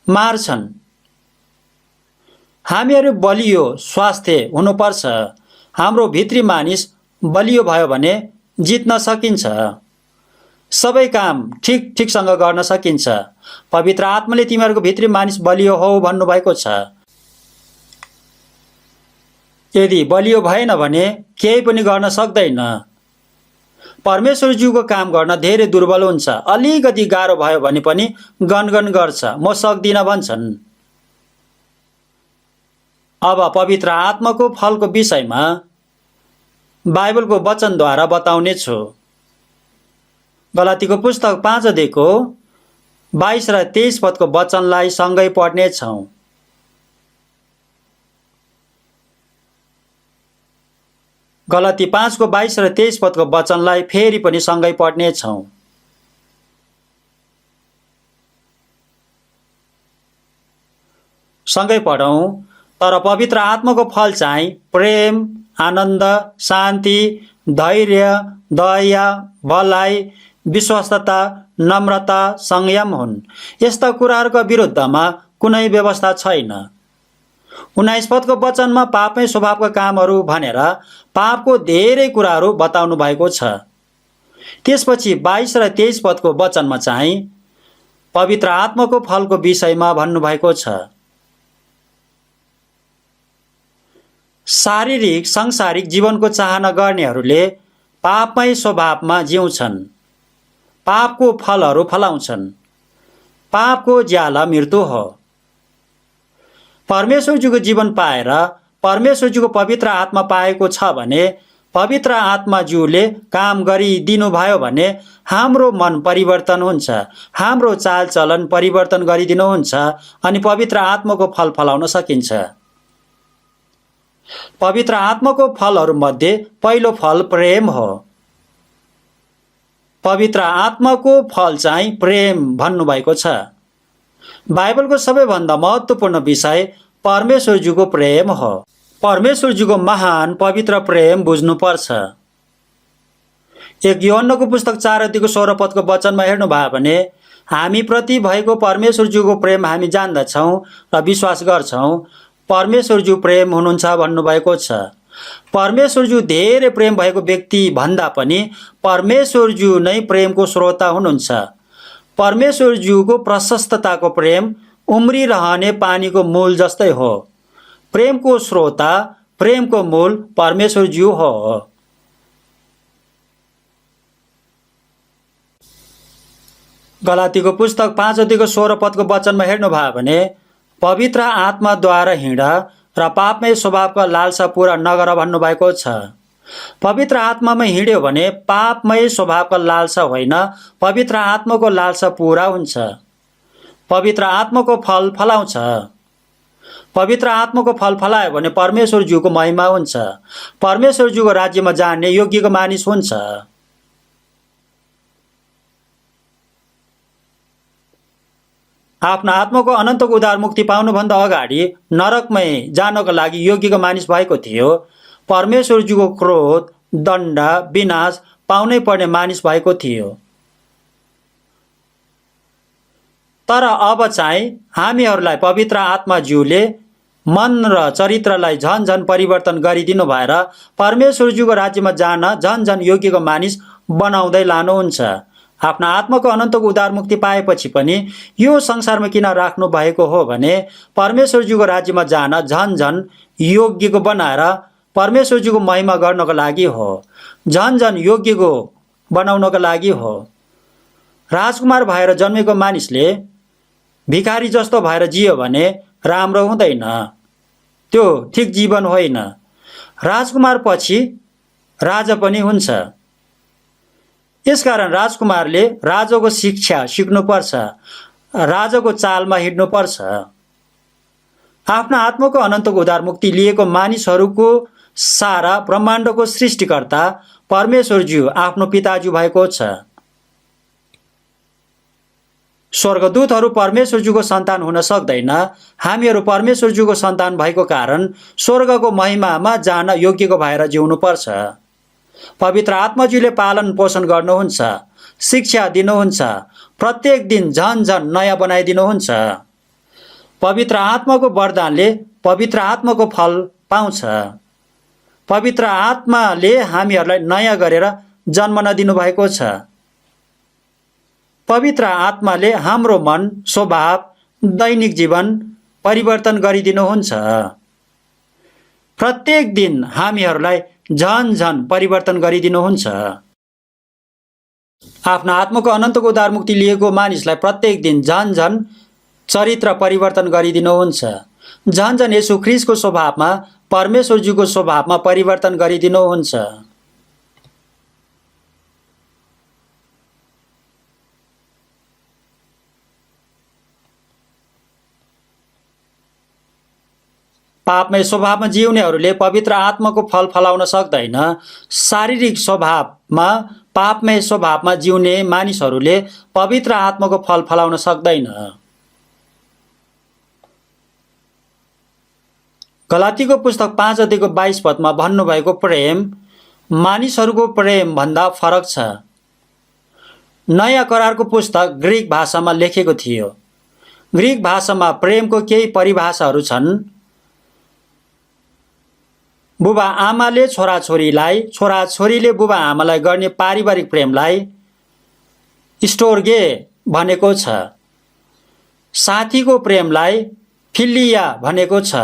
मार्छन्। हामीहरू बलियो स्वास्थ्य हुनुपर्छ। हाम्रो भित्री मानिस बलियो भयो भने जित्न सकिन्छ, सबै काम ठिकसँग गर्न सकिन्छ। पवित्र आत्माले तिमीहरूको भित्री मानिस बलियो हो भन्नुभएको छ। यदि बलियो भएन भने केही पनि गर्न सक्दैन। परमेश्वरज्यूको काम गर्न धेरै दुर्बल हुन्छ। अलिकति गाह्रो भयो भने पनि गनगन गर्छ, म सक्दिनँ भन्छन्। अब पवित्र आत्माको फलको विषयमा बाइबलको वचनद्वारा बताउने छु। गलातीको पुस्तक 5 अध्यायको 22 र 23 पदको वचनलाई सँगै पढ्नेछौँ। गलाती 5 को 22 र 23 पदको वचनलाई फेरि पनि सँगै पढ्नेछौँ। सँगै पढौँ। तर पवित्र आत्माको फल चाहिँ प्रेम, आनन्द, शान्ति, धैर्य, दया, भलाइ, विश्वस्तता, नम्रता, संयम हुन्। यस्ता कुराहरूका विरुद्धमा कुनै व्यवस्था छैन। 19 पदको वचनमा पापमै स्वभावका कामहरू भनेर पापको धेरै कुराहरू बताउनु भएको छ। त्यसपछि 22 र 23 पदको वचनमा चाहिँ पवित्र आत्माको फलको विषयमा भन्नुभएको छ। शारीरिक सांसारिक जीवनको चाहना गर्नेहरूले पापमै स्वभावमा जिउँछन्, पापको फलहरू फलाउँछन्। पापको ज्याला मृत्यु हो। परमेश्वरज्यूको जीवन पाएर परमेश्वरज्यूको पवित्र आत्मा पाएको छ भने, पवित्र आत्माज्यूले काम गरिदिनु भयो भने हाम्रो मन परिवर्तन हुन्छ, हाम्रो चालचलन परिवर्तन गरिदिनुहुन्छ अनि पवित्र आत्माको फल फलाउन सकिन्छ। पवित्र आत्माको फलहरूमध्ये पहिलो फल प्रेम हो। पवित्र आत्माको फल चाहिँ प्रेम भन्नुभएको छ। बाइबलको सबैभन्दा महत्त्वपूर्ण विषय परमेश्वरज्यूको प्रेम हो। परमेश्वरज्यूको महान पवित्र प्रेम बुझ्नुपर्छ। एक यूहन्नको पुस्तक 4:16 पदको वचनमा हेर्नुभयो भने हामी प्रति भएको परमेश्वरज्यूको प्रेम हामी जान्दछौँ र विश्वास गर्छौँ। परमेश्वरज्यू प्रेम हुनुहुन्छ भन्नुभएको छ। परमेश्वरज्यू धेरै प्रेम भएको व्यक्ति भन्दा पनि परमेश्वरज्यू नै प्रेमको स्रोता हुनुहुन्छ। परमेश्वरज्यूको प्रशस्तताको प्रेम उम्रिरहने पानीको मूल जस्तै हो। प्रेमको स्रोता, प्रेमको मूल परमेश्वरज्यू हो। गलातीको पुस्तक 5:16 पदको वचनमा हेर्नुभयो भने पवित्र आत्माद्वारा हिँड र पापमय स्वभावका लालसा पूरा नगर भन्नुभएको छ। पवित्र आत्मामा हिँड्यो भने पापमय स्वभावका लालसा होइन, पवित्र आत्माको लालसा पूरा हुन्छ। पवित्र आत्माको फल फलाउँछ। पवित्र आत्माको फल फलायो भने परमेश्वरज्यूको महिमा हुन्छ। परमेश्वरज्यूको राज्यमा जाने योग्यको मानिस हुन्छ। आफ्नो आत्माको अनन्तको उद्धार मुक्ति पाउनुभन्दा अगाडि नरकमै जानको लागि योग्यको मानिस भएको थियो। परमेश्वरज्यूको क्रोध, दण्ड, विनाश पाउनै पर्ने मानिस भएको थियो। तर अब चाहिँ हामीहरूलाई पवित्र आत्माज्यूले मन र चरित्रलाई झन झन परिवर्तन गरिदिनु भएर परमेश्वरज्यूको राज्यमा जान झन झन योग्यको मानिस बनाउँदै लानुहुन्छ। आफ्नो आत्माको अनन्तको उद्धार मुक्ति पाएपछि पनि यो संसारमा किन राख्नु भएको हो भने परमेश्वरज्यूको राज्यमा जान झन झन योग्यको बनाएर परमेश्वरज्यूको महिमा गर्नको लागि हो। झन झन योग्यको बनाउनको लागि हो। राजकुमार भएर जन्मेको मानिसले भिखारी जस्तो भएर जियो भने राम्रो हुँदैन। त्यो ठिक जीवन होइन। राजकुमार पछि राजा पनि हुन्छ। यसकारण राजकुमारले राजाको शिक्षा सिक्नुपर्छ, राजाको चालमा हिँड्नुपर्छ। आफ्नो आत्माको अनन्तको उद्धार मुक्ति लिएको मानिसहरूको सारा ब्रह्माण्डको सृष्टिकर्ता परमेश्वरज्यू आफ्नो पिताज्यू भएको छ। स्वर्गदूतहरू परमेश्वरज्यूको सन्तान हुन सक्दैन। हामीहरू परमेश्वरज्यूको सन्तान भएको कारण स्वर्गको महिमामा जान योग्यको भएर जिउनुपर्छ। पवित्र आत्माज्यूले पालन पोषण गर्नुहुन्छ, शिक्षा दिनुहुन्छ, प्रत्येक दिन झन झन नयाँ बनाइदिनुहुन्छ। पवित्र आत्माको वरदानले पवित्र आत्माको फल पाउँछ। पवित्र आत्माले हामीहरूलाई नयाँ गरेर जन्म नदिनु भएको छ। पवित्र आत्माले हाम्रो मन, स्वभाव, दैनिक जीवन परिवर्तन गरिदिनुहुन्छ। प्रत्येक दिन हामीहरूलाई झन झन परिवर्तन गरिदिनुहुन्छ। आफ्नो आत्माको अनन्तको उद्धार मुक्ति लिएको मानिसलाई प्रत्येक दिन झन झन चरित्र परिवर्तन गरिदिनुहुन्छ। झन झन येशू ख्रीष्टको स्वभावमा, परमेश्वरज्यूको स्वभावमा परिवर्तन गरिदिनुहुन्छ। पापमय स्वभावमा जिउनेहरूले पवित्र आत्माको फल फलाउन सक्दैन। शारीरिक स्वभावमा पापमय स्वभावमा जिउने मानिसहरूले पवित्र आत्माको फल फलाउन सक्दैन। गलातीको पुस्तक 5:22 पदमा भन्नुभएको प्रेम मानिसहरूको प्रेम भन्दा फरक छ। नयाँ करारको पुस्तक ग्रीक भाषामा लेखेको थियो। ग्रीक भाषामा प्रेमको केही परिभाषाहरू छन्। बुबा आमाले छोराछोरीलाई, छोराछोरीले बुबा आमालाई गर्ने पारिवारिक प्रेमलाई स्टोर्गे भनेको छ। साथीको प्रेमलाई फिलिया भनेको छ।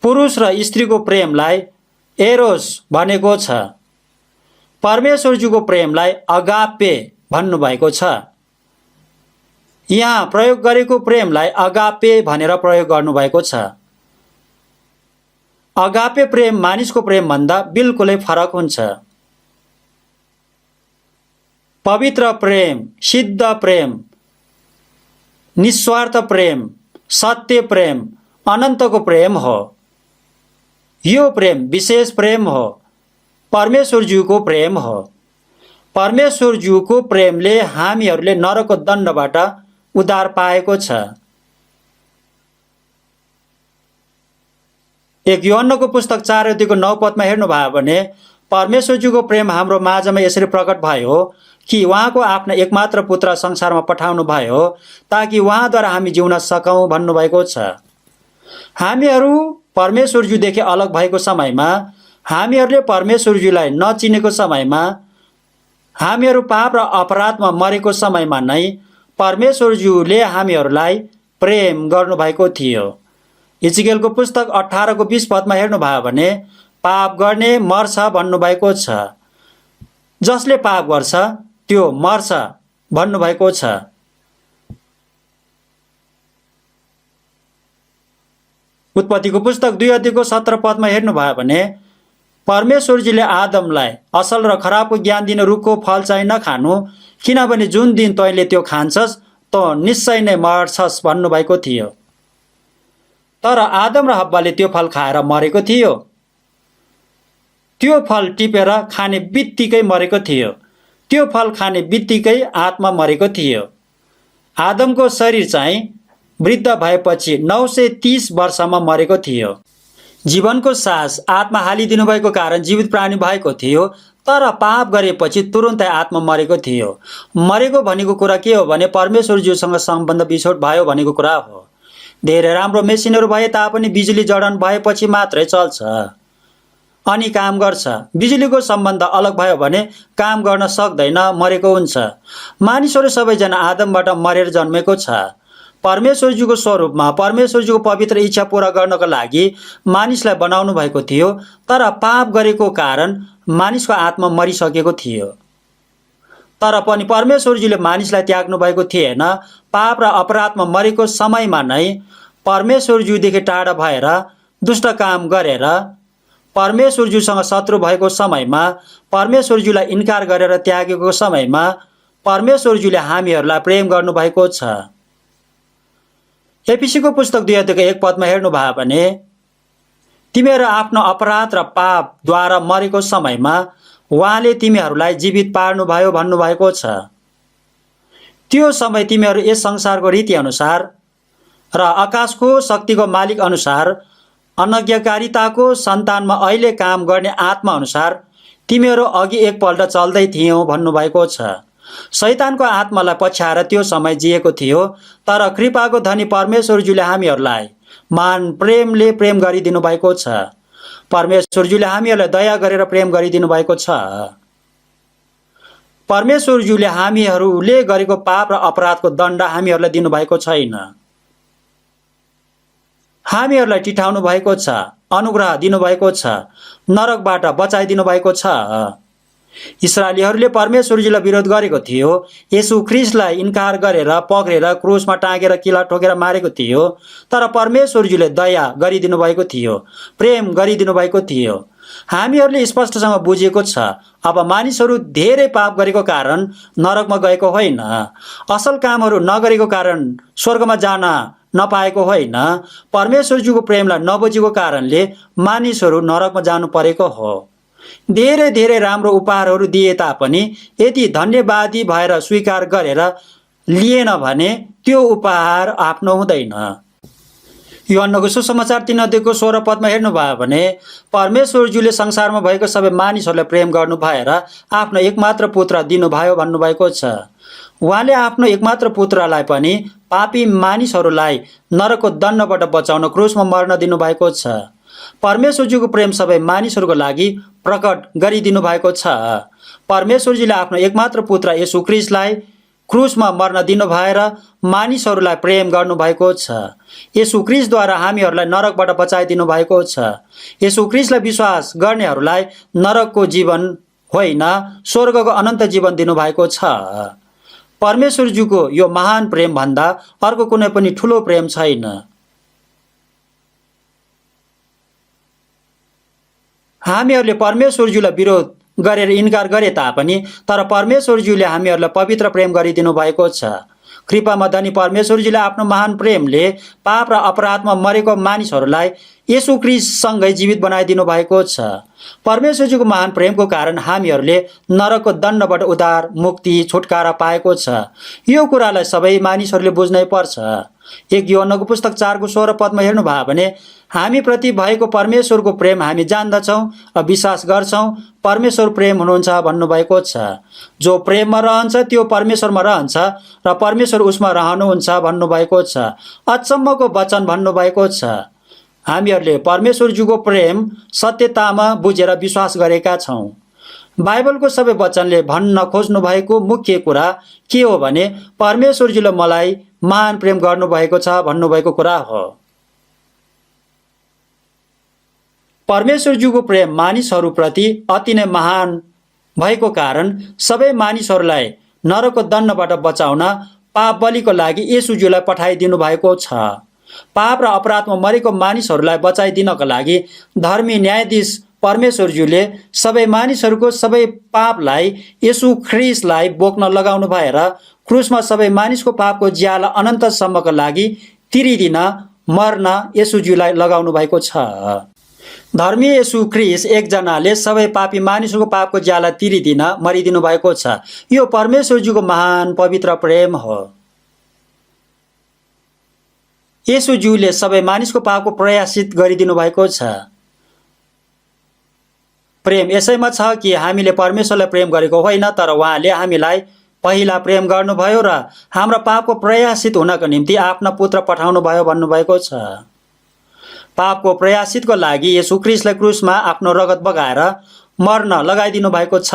पुरुष र स्त्रीको प्रेमलाई एरोस भनेको छ। परमेश्वरज्यूको प्रेमलाई अगापे भन्नुभएको छ। यहाँ प्रयोग गरेको प्रेमलाई अगापे भनेर प्रयोग गर्नुभएको छ। अगापे प्रेम मानिसको प्रेमभन्दा बिल्कुलै फरक हुन्छ। पवित्र प्रेम, सिद्ध प्रेम, निस्वार्थ प्रेम, सत्य प्रेम, अनन्तको प्रेम हो। यो प्रेम विशेष प्रेम हो। परमेश्वरज्यूको प्रेम हो। परमेश्वरज्यूको प्रेमले हामीहरूले नरकको दण्डबाट उद्धार पाएको छ। एक यूहन्नको पुस्तक 4:9 पदमा हेर्नुभयो भने परमेश्वरज्यूको प्रेम हाम्रो माझमा यसरी प्रकट भयो कि उहाँको आफ्ना एकमात्र पुत्र संसारमा पठाउनु भयो ताकि उहाँद्वारा हामी जिउन सकौँ भन्नुभएको छ। हामीहरू परमेश्वरज्यूदेखि अलग भएको समयमा, हामीहरूले परमेश्वरज्यूलाई नचिनेको समयमा, हामीहरू पाप र अपराधमा मरेको समयमा नै परमेश्वरज्यूले हामीहरूलाई प्रेम गर्नुभएको थियो। इजकेलको पुस्तक 18:20 पदमा हेर्नुभयो भने पाप गर्ने मर्छ भन्नुभएको छ। जसले पाप गर्छ त्यो मर्छ भन्नुभएको छ। उत्पत्तिको पुस्तक 2:17 पदमा हेर्नुभयो भने परमेश्वरजीले आदमलाई असल र खराबको ज्ञान दिने रुखको फल चाहिँ नखानु, किनभने जुन दिन तैँले त्यो खान्छस् त निश्चय नै मर्छस् भन्नुभएको थियो। तर आदम र हव्वाले त्यो फल खाएर मरेको थियो। त्यो फल टिपेर खाने बित्तिकै मरेको थियो। त्यो फल खाने बित्तिकै आत्मा मरेको थियो। आदमको शरीर चाहिँ वृद्ध भएपछि 930 वर्षमा मरेको थियो। जीवनको सास आत्मा हालिदिनु भएको कारण जीवित प्राणी भएको थियो, तर पाप गरेपछि तुरुन्तै आत्मा मरेको थियो। मरेको भनेको कुरा के हो भने परमेश्वरज्यूसँग सम्बन्ध बिछोड भयो भनेको कुरा हो। धेरै राम्रो मेसिनहरू भए तापनि बिजुली जडान भएपछि मात्रै चल्छ अनि काम गर्छ। बिजुलीको सम्बन्ध अलग भयो भने काम गर्न सक्दैन, मरेको हुन्छ। मानिसहरू सबैजना आदमबाट मरेर जन्मेको छ। परमेश्वरज्यूको स्वरूपमा परमेश्वरज्यूको पवित्र इच्छा पूरा गर्नको लागि मानिसलाई बनाउनु भएको थियो, तर पाप गरेको कारण मानिसको आत्मा मरिसकेको थियो। तर पनि परमेश्वरज्यूले मानिसलाई त्याग्नु भएको थिएन। पाप र अपराधमा मरेको समयमा नै परमेश्वरज्यूदेखि टाढा भएर दुष्ट काम गरेर परमेश्वरज्यूसँग शत्रु भएको समयमा, परमेश्वरज्यूलाई इन्कार गरेर त्यागेको समयमा परमेश्वरज्यूले हामीहरूलाई प्रेम गर्नुभएको छ। एफिसीको पुस्तक 2:1 पदमा हेर्नुभयो भने तिमीहरू आफ्नो अपराध र पापद्वारा मरेको समयमा उहाँले तिमीहरूलाई जीवित पार्नुभयो भन्नुभएको छ। त्यो समय तिमीहरू यस संसारको रीति अनुसार र आकाशको शक्तिको मालिक अनुसार अनज्ञाकारिताको सन्तानमा अहिले काम गर्ने आत्मा अनुसार तिमीहरू अघि एकपल्ट चल्दै थियौ भन्नुभएको छ। शैतानको आत्मालाई पछ्याएर त्यो समय जिएको थियो, तर कृपाको धनी परमेश्वरज्यूले हामीहरूलाई महान प्रेमले प्रेम गरिदिनु भएको छ। परमेश्वरज्यूले हामीहरूलाई दया गरेर प्रेम गरिदिनु भएको छ। परमेश्वरज्यूले हामीहरूले गरेको पाप र अपराधको दण्ड हामीहरूलाई दिनुभएको छैन। हामीहरूलाई टिठाउनु भएको छ, अनुग्रह दिनुभएको छ, नरकबाट बचाइदिनु भएको छ। इस्राएलीहरूले परमेश्वरज्यूलाई विरोध गरेको थियो। येशू ख्रीष्टलाई इन्कार गरेर पक्रेर क्रुसमा टाँगेर किला ठोकेर मारेको थियो, तर परमेश्वरज्यूले दया गरिदिनु भएको थियो, प्रेम गरिदिनु भएको थियो। हामीहरूले स्पष्टसँग बुझेको छ, अब मानिसहरू धेरै पाप गरेको कारण नरकमा गएको होइन, असल कामहरू नगरेको कारण स्वर्गमा जान नपाएको होइन, परमेश्वरज्यूको प्रेमलाई नबुझेको कारणले मानिसहरू नरकमा जानु परेको हो। धेरै धेरै राम्रो उपहारहरू दिए तापनि यदि धन्यवादी भएर स्वीकार गरेर लिएन भने त्यो उपहार आफ्नो हुँदैन। यूहन्नको सुसमाचार 3:16 पदमा हेर्नुभयो भने परमेश्वरज्यूले संसारमा भएको सबै मानिसहरूलाई प्रेम गर्नु भएर आफ्नो एकमात्र पुत्र दिनुभयो भन्नुभएको छ। उहाँले आफ्नो एकमात्र पुत्रलाई पनि पापी मानिसहरूलाई नरकको दण्डबाट बचाउन क्रुसमा मर्न दिनुभएको छ। परमेश्वरज्यूको प्रेम सबै मानिसहरूको लागि प्रकट गरिदिनु भएको छ। परमेश्वरजीले आफ्नो एकमात्र पुत्र येशू ख्रीष्टलाई क्रुसमा मर्न दिनु भएर मानिसहरूलाई प्रेम गर्नुभएको छ। येशू ख्रीष्टद्वारा हामीहरूलाई नरकबाट बचाइदिनु भएको छ। येशू ख्रीष्टलाई विश्वास गर्नेहरूलाई नरकको जीवन होइन, स्वर्गको अनन्त जीवन दिनुभएको छ। परमेश्वरज्यूको यो महान प्रेम भन्दा अर्को कुनै पनि ठुलो प्रेम छैन। हामीहरूले परमेश्वरज्यूलाई विरोध गरेर इन्कार गरे तापनि तर परमेश्वरज्यूले हामीहरूलाई पवित्र प्रेम गरिदिनु भएको छ। कृपामा धनी परमेश्वरजीले आफ्नो महान प्रेमले पाप र अपराधमा मरेको मानिसहरूलाई येशू ख्रीष्टसँगै जीवित बनाइदिनु भएको छ। परमेश्वरजीको महान प्रेमको कारण हामीहरूले नरकको दण्डबाट उद्धार, मुक्ति, छुटकारा पाएको छ। यो कुरालाई सबै मानिसहरूले बुझ्नै पर्छ। 1 यूहन्नाको पुस्तक 4:16 हेर्नुभयो भने हामीप्रति भएको परमेश्वरको प्रेम हामी जान्दछौँ र विश्वास गर्छौँ, परमेश्वर प्रेम हुनुहुन्छ भन्नुभएको छ। जो प्रेममा रहन्छ त्यो परमेश्वरमा रहन्छ र परमेश्वर उसमा रहनुहुन्छ भन्नुभएको छ। अचम्मको वचन भन्नुभएको छ। हामीहरूले परमेश्वरज्यूको प्रेम सत्यतामा बुझेर विश्वास गरेका छौँ। बाइबलको सबै वचनले भन्न खोज्नु भएको मुख्य कुरा के हो भने परमेश्वरज्यूले मलाई महान प्रेम गर्नुभएको छ भन्नुभएको कुरा हो। परमेश्वरज्यूको प्रेम मानिसहरूप्रति अति नै महान भएको कारण सबै मानिसहरूलाई नरकको दण्डबाट बचाउन पाप बलिको लागि येशूज्यूलाई पठाइदिनु भएको छ। पाप र अपराधमा मरेको मानिसहरूलाई बचाइदिनका लागि धर्मी न्यायाधीश परमेश्वरज्यूले सबै मानिसहरूको सबै पापलाई येशू ख्रीष्टलाई बोक्न लगाउनु भएर क्रुसमा सबै मानिसको पापको ज्याला अनन्तसम्मका लागि तिरिदिन मर्न येशूज्यूलाई लगाउनु भएको छ। धर्मी येशू ख्रीष्ट एकजनाले सबै पापी मानिसहरूको पापको ज्याला तिरिदिन मरिदिनु भएको छ। यो परमेश्वरज्यूको महान पवित्र प्रेम हो। येशूज्यूले सबै मानिसको पापको प्रयासित गरिदिनु भएको छ। प्रेम यसैमा छ कि हामीले परमेश्वरलाई प्रेम गरेको होइन, तर उहाँले हामीलाई पहिला प्रेम गर्नुभयो र हाम्रो पापको प्रयासित हुनको निम्ति आफ्ना पुत्र पठाउनु भयो भन्नुभएको छ। पापको प्रयासितको लागि येशू ख्रीष्टलाई क्रुसमा आफ्नो रगत बगाएर मर्न लगाइदिनु भएको छ।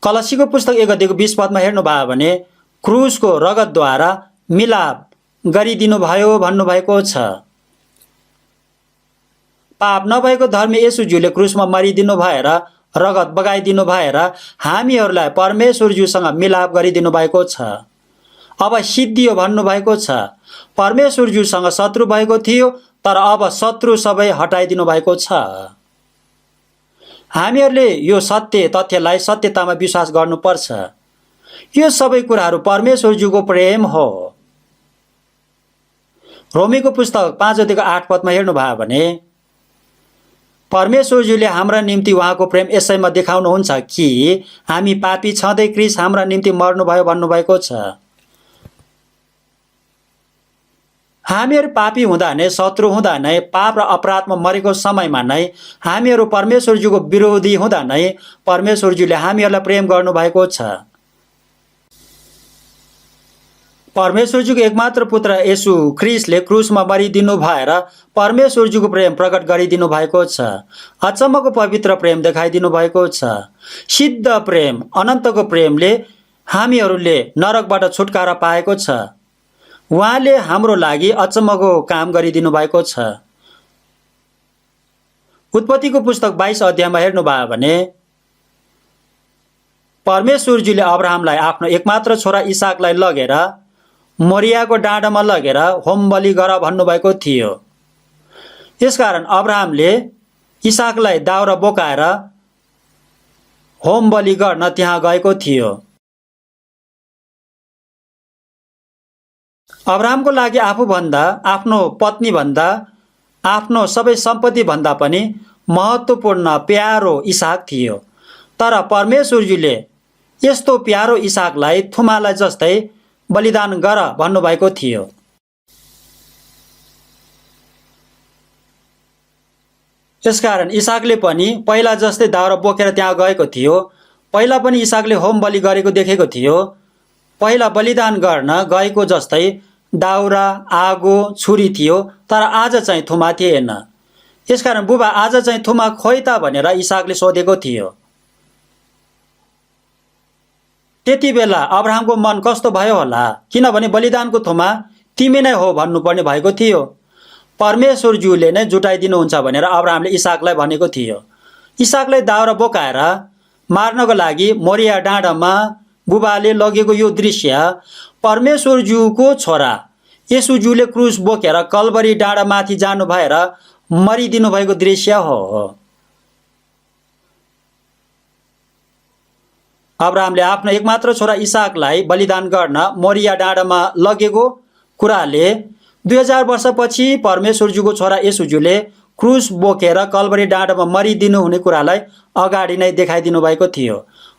कलसीको पुस्तक 1:20 हेर्नुभयो भने क्रुसको रगतद्वारा मिलाप गरिदिनु भयो भन्नुभएको छ। पाप नभएको धर्मी येशूज्यूले क्रुसमा मरिदिनु भएर रगत बगाइदिनु भएर हामीहरूलाई परमेश्वरज्यूसँग मिलाप गरिदिनु भएको छ। अब सिद्धियो भन्नुभएको छ। परमेश्वरज्यूसँग शत्रु भएको थियो, तर अब शत्रु सबै हटाइदिनु भएको छ। हामीहरूले यो सत्य तथ्यलाई सत्यतामा विश्वास गर्नुपर्छ। यो सबै कुराहरू परमेश्वरज्यूको प्रेम हो। रोमीको पुस्तक 5:8 हेर्नुभयो भने परमेश्वरज्यूले हाम्रा निम्ति उहाँको प्रेम यसैमा देखाउनुहुन्छ कि हामी पापी छँदै ख्रीष्ट हाम्रा निम्ति मर्नुभयो भन्नुभएको छ। हामीहरू पापी हुँदा नै, शत्रु हुँदा नै, पाप र अपराधमा मरेको समयमा नै, हामीहरू परमेश्वरज्यूको विरोधी हुँदा नै परमेश्वरज्यूले हामीहरूलाई प्रेम गर्नुभएको छ। परमेश्वरज्यूको एकमात्र पुत्र येशू ख्रीष्टले क्रुसमा मरिदिनु भएर परमेश्वरज्यूको प्रेम प्रकट गरिदिनु भएको छ। अचम्मको पवित्र प्रेम देखाइदिनु भएको छ। सिद्ध प्रेम, अनन्तको प्रेमले हामीहरूले नरकबाट छुटकारा पाएको छ। उहाँले हाम्रो लागि अचम्मको काम गरिदिनु भएको छ। उत्पत्तिको पुस्तक 22 हेर्नुभयो भने परमेश्वरज्यूले अब्राहमलाई आफ्नो एकमात्र छोरा इसाकलाई लगेर मोरियाको डाँडामा लगेर होम बलि गर भन्नुभएको थियो। यसकारण अब्राहमले इसाकलाई दाउरा बोकाएर होम बलि गर्न त्यहाँ गएको थियो। अब्राहमको लागि आफूभन्दा, आफ्नो पत्नीभन्दा, आफ्नो सबै सम्पत्तिभन्दा पनि महत्त्वपूर्ण प्यारो इसाक थियो। तर परमेश्वरज्यूले यस्तो प्यारो इसाकलाई थुमालाई जस्तै बलिदान गर भन्नुभएको थियो। यसकारण इसाकले पनि पहिला जस्तै दाउरा बोकेर त्यहाँ गएको थियो। पहिला पनि इसाकले होम बलि गरेको देखेको थियो। पहिला बलिदान गर्न गएको जस्तै दाउरा, आगो, छुरी थियो, तर आज चाहिँ थुमा थिएन। यसकारण बुबा आज चाहिँ थुमा खोइ त भनेर इसाकले सोधेको थियो। त्यति बेला अब्राहमको मन कस्तो भयो होला, किनभने बलिदानको थुमा तिमी नै हो भन्नुपर्ने भएको थियो। परमेश्वरज्यूले नै जुटाइदिनुहुन्छ भनेर अब्राहमले इसाकलाई भनेको थियो। इसाकलाई दाउरा बोकाएर मार्नको लागि मोरिया डाँडामा बुबाले लगेको यो दृश्य परमेश्वरज्यूको छोरा येशूज्यूले क्रुस बोकेर कल्वरी डाँडामाथि जानु भएर मरिदिनु भएको दृश्य हो। अब्राहमले आफ्नो एकमात्र छोरा इसाकलाई बलिदान गर्न मोरिया डाँडामा लगेको कुराले 2000 वर्षपछि परमेश्वरज्यूको छोरा येशूज्यूले क्रुस बोकेर कल्वरी डाँडामा मरिदिनु हुने कुरालाई अगाडि नै देखाइदिनु भएको थियो।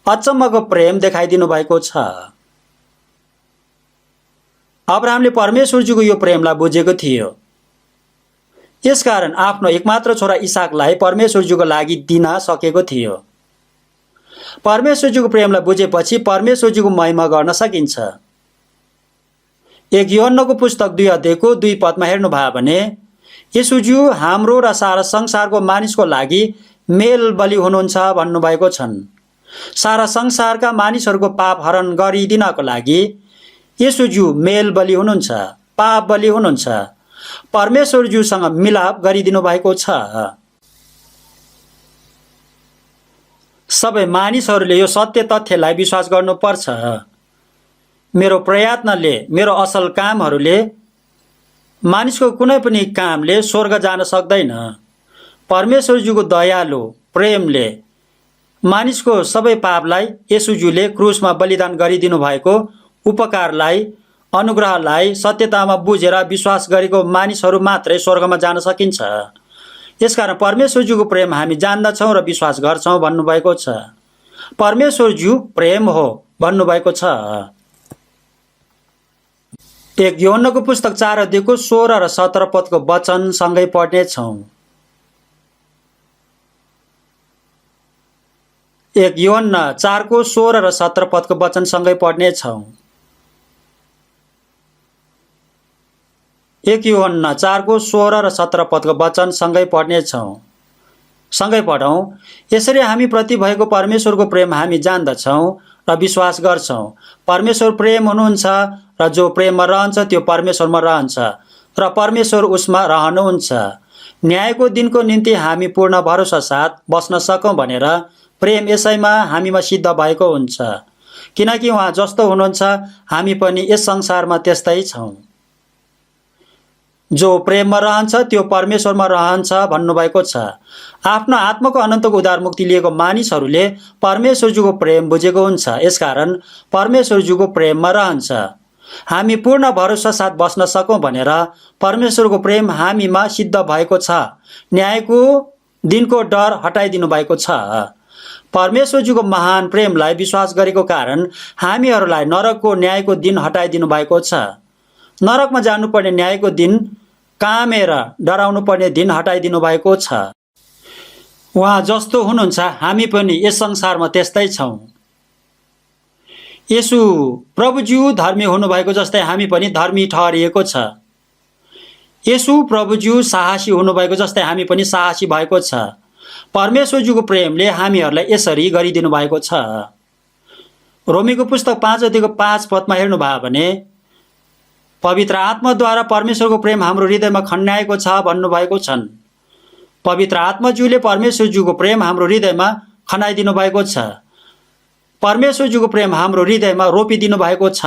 अचम्मको प्रेम देखाइदिनु भएको छ। अब्राहमले परमेश्वरजीको यो प्रेमलाई बुझेको थियो। यसकारण आफ्नो एकमात्र छोरा इसाकलाई परमेश्वरजीको लागि दिन सकेको थियो। परमेश्वरजीको प्रेमलाई बुझेपछि परमेश्वरजीको महिमा गर्न सकिन्छ। 1 यूहन्नको पुस्तक 2 अध्यायको 2 पदमा हेर्नुभयो भने येशूज्यू हाम्रो र सारा संसारको मानिसको लागि मेल बलि हुनुहुन्छ भन्नुभएको छन्। सारा संसारका मानिसहरूको पाप हरण गरिदिनको लागि येशूज्यू मेल बलि हुनुहुन्छ, पाप बलि हुनुहुन्छ, परमेश्वरज्यूसँग मिलाप गरिदिनु भएको छ। सबै मानिसहरूले यो सत्य तथ्यलाई विश्वास गर्नुपर्छ। मेरो प्रयत्नले, मेरो असल कामहरूले, मानिसको कुनै पनि कामले स्वर्ग जान सक्दैन। परमेश्वरज्यूको दयालु प्रेमले मानिसको सबै पापलाई येशूज्यूले क्रुसमा बलिदान गरिदिनु भएको उपकारलाई, अनुग्रहलाई सत्यतामा बुझेर विश्वास गरेको मानिसहरू मात्रै स्वर्गमा जान सकिन्छ। यसकारण परमेश्वरज्यूको प्रेम हामी जान्दछौँ र विश्वास गर्छौँ भन्नुभएको छ। परमेश्वरज्यू प्रेम हो भन्नुभएको छ। 1 यूहन्नको पुस्तक 4 अध्यायको 16 र 17 पदको वचन सँगै पढ्नेछौँ। 1 यूहन्ना 4को 16 र 17 पदको वचन सँगै पढ्नेछौँ। 1 यूहन्ना 4को 16 र 17 पदको वचन सँगै पढ्नेछौँ। सँगै पढौँ। यसरी हामी प्रति भएको परमेश्वरको प्रेम हामी जान्दछौँ र विश्वास गर्छौँ। परमेश्वर प्रेम हुनुहुन्छ र जो प्रेममा रहन्छ त्यो परमेश्वरमा रहन्छ र परमेश्वर उसमा रहनुहुन्छ। न्यायको दिनको निम्ति हामी पूर्ण भरोसा साथ बस्न सकौँ भनेर प्रेम यसैमा हामीमा सिद्ध भएको हुन्छ। किनकि उहाँ जस्तो हुनुहुन्छ हामी पनि यस संसारमा त्यस्तै छौँ। जो प्रेममा रहन्छ त्यो परमेश्वरमा रहन्छ भन्नुभएको छ। आफ्नो आत्माको अनन्तको उद्धार मुक्ति लिएको मानिसहरूले परमेश्वरज्यूको प्रेम बुझेको हुन्छ। यसकारण परमेश्वरज्यूको प्रेममा रहन्छ। हामी पूर्ण भरोसा साथ बस्न सकौँ भनेर परमेश्वरको प्रेम हामीमा सिद्ध भएको छ। न्यायको दिनको डर हटाइदिनु भएको छ। परमेश्वरज्यूको महान प्रेमलाई विश्वास गरेको कारण हामीहरूलाई नरकको न्यायको दिन हटाइदिनु भएको छ। नरकमा जानुपर्ने न्यायको दिन, कामेर डराउनु पर्ने दिन हटाइदिनु भएको छ। उहाँ जस्तो हुनुहुन्छ हामी पनि यस संसारमा त्यस्तै छौँ। येशू प्रभुज्यू धर्मी हुनुभएको जस्तै हामी पनि धर्मी ठहरिएको छ। येशू प्रभुज्यू साहसी हुनुभएको जस्तै हामी पनि साहसी भएको छ। परमेश्वरज्यूको प्रेमले हामीहरूलाई यसरी गरिदिनु भएको छ। रोमीको पुस्तक 5 अध्यायको 5 पदमा हेर्नुभयो भने पवित्र आत्माद्वारा परमेश्वरको प्रेम हाम्रो हृदयमा खन्याएको छ भन्नुभएको छन्। पवित्र आत्माज्यूले परमेश्वरज्यूको प्रेम हाम्रो हृदयमा खनाइदिनु भएको छ। परमेश्वरज्यूको प्रेम हाम्रो हृदयमा रोपिदिनु भएको छ।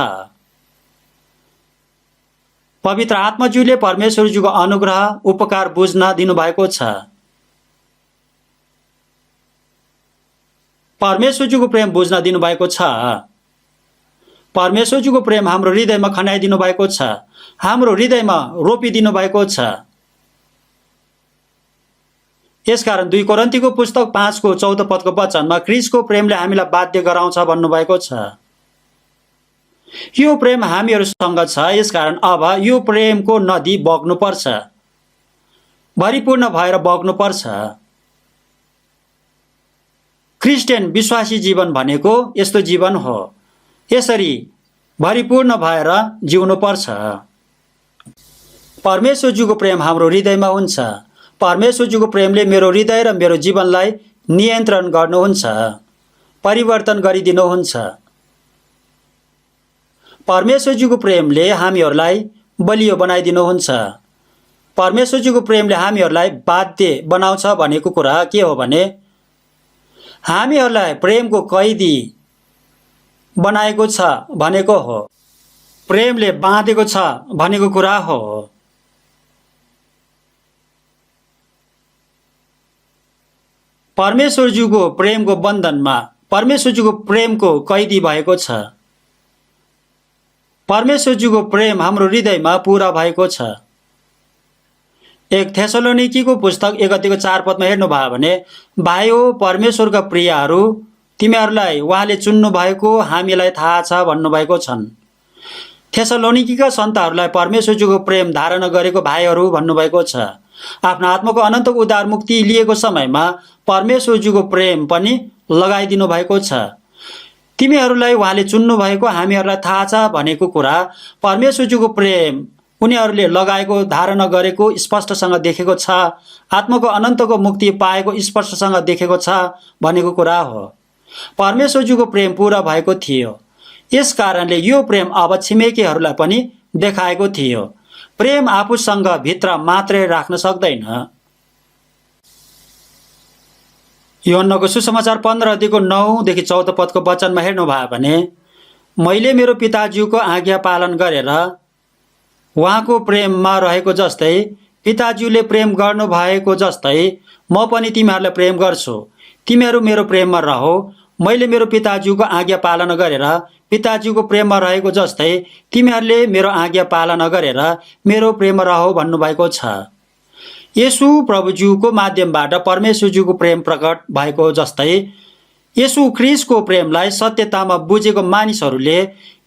पवित्र आत्माज्यूले परमेश्वरज्यूको अनुग्रह, उपकार बुझ्न दिनुभएको छ। परमेश्वरज्यूको प्रेम बुझ्न दिनुभएको छ। परमेश्वरज्यूको प्रेम हाम्रो हृदयमा खनाइदिनु भएको छ। हाम्रो हृदयमा रोपिदिनु भएको छ। यसकारण 2 कोरिन्थीको पुस्तक 5को 14 पदको वचनमा ख्रीष्टको प्रेमले हामीलाई बाध्य गराउँछ भन्नुभएको छ। यो प्रेम हामीहरूसँग छ। यसकारण अब यो प्रेमको नदी बग्नुपर्छ, भरिपूर्ण भएर बग्नुपर्छ। क्रिस्चियन विश्वासी जीवन भनेको यस्तो जीवन हो। यसरी भरिपूर्ण भएर जिउनुपर्छ। परमेश्वरज्यूको प्रेम हाम्रो हृदयमा हुन्छ। परमेश्वरज्यूको प्रेमले मेरो हृदय र मेरो जीवनलाई नियन्त्रण गर्नुहुन्छ, परिवर्तन गरिदिनुहुन्छ। परमेश्वरज्यूको प्रेमले हामीहरूलाई बलियो बनाइदिनुहुन्छ। परमेश्वरज्यूको प्रेमले हामीहरूलाई बाध्य बनाउँछ भनेको कुरा के हो भने हामीहरूलाई प्रेमको कैदी बनाएको छ भनेको हो। प्रेमले बाँधेको छ भनेको कुरा हो। परमेश्वरज्यूको प्रेमको बन्धनमा परमेश्वरज्यूको प्रेमको कैदी भएको छ। परमेश्वरज्यूको प्रेम हाम्रो हृदयमा पूरा भएको छ। 1 थेसलोनिकीको पुस्तक 1 अध्यायको 4 पदमा हेर्नुभयो भने भाइ हो परमेश्वरका प्रियहरू तिमीहरूलाई उहाँले चुन्नु भएको हामीलाई थाहा छ भन्नुभएको छन्। थेसलोनिकीका सन्तहरूलाई परमेश्वरजीको प्रेम धारणा गरेको भाइहरू भन्नुभएको छ। आफ्नो आत्माको अनन्तको उद्धार मुक्ति लिएको समयमा परमेश्वरजीको प्रेम पनि लगाइदिनु भएको छ। तिमीहरूलाई उहाँले चुन्नु भएको हामीहरूलाई थाहा छ भनेको कुरा परमेश्वरजीको प्रेम उनीहरूले लगाएको धारणा गरेको स्पष्टसँग देखेको छ, आत्माको अनन्तको मुक्ति पाएको स्पष्टसँग देखेको छ भनेको कुरा हो। परमेश्वरजीको प्रेम पूरा भएको थियो, यस कारणले यो प्रेम अब छिमेकीहरूलाई पनि देखाएको थियो। प्रेम आफूसँग भित्र मात्रै राख्न सक्दैन। यूहन्नाको सुसमाचार 15:9-14 वचनमा हेर्नु भयो भने, मैले मेरो पिताज्यूको आज्ञा पालन गरेर उहाँको प्रेममा रहेको जस्तै पिताज्यूले प्रेम गर्नु भएको जस्तै म पनि तिमीहरूलाई प्रेम गर्छु। तिमीहरू मेरो प्रेममा रहो। मैले मेरो पिताज्यूको आज्ञा पालन गरेर पिताज्यूको प्रेममा रहेको जस्तै तिमीहरूले मेरो आज्ञा पालन गरेर मेरो प्रेममा रहो भन्नुभएको छ। येशू प्रभुज्यूको माध्यमबाट परमेश्वरज्यूको प्रेम प्रकट भएको जस्तै येशू ख्रीष्टको प्रेमलाई सत्यतामा बुझेको मानिसहरूले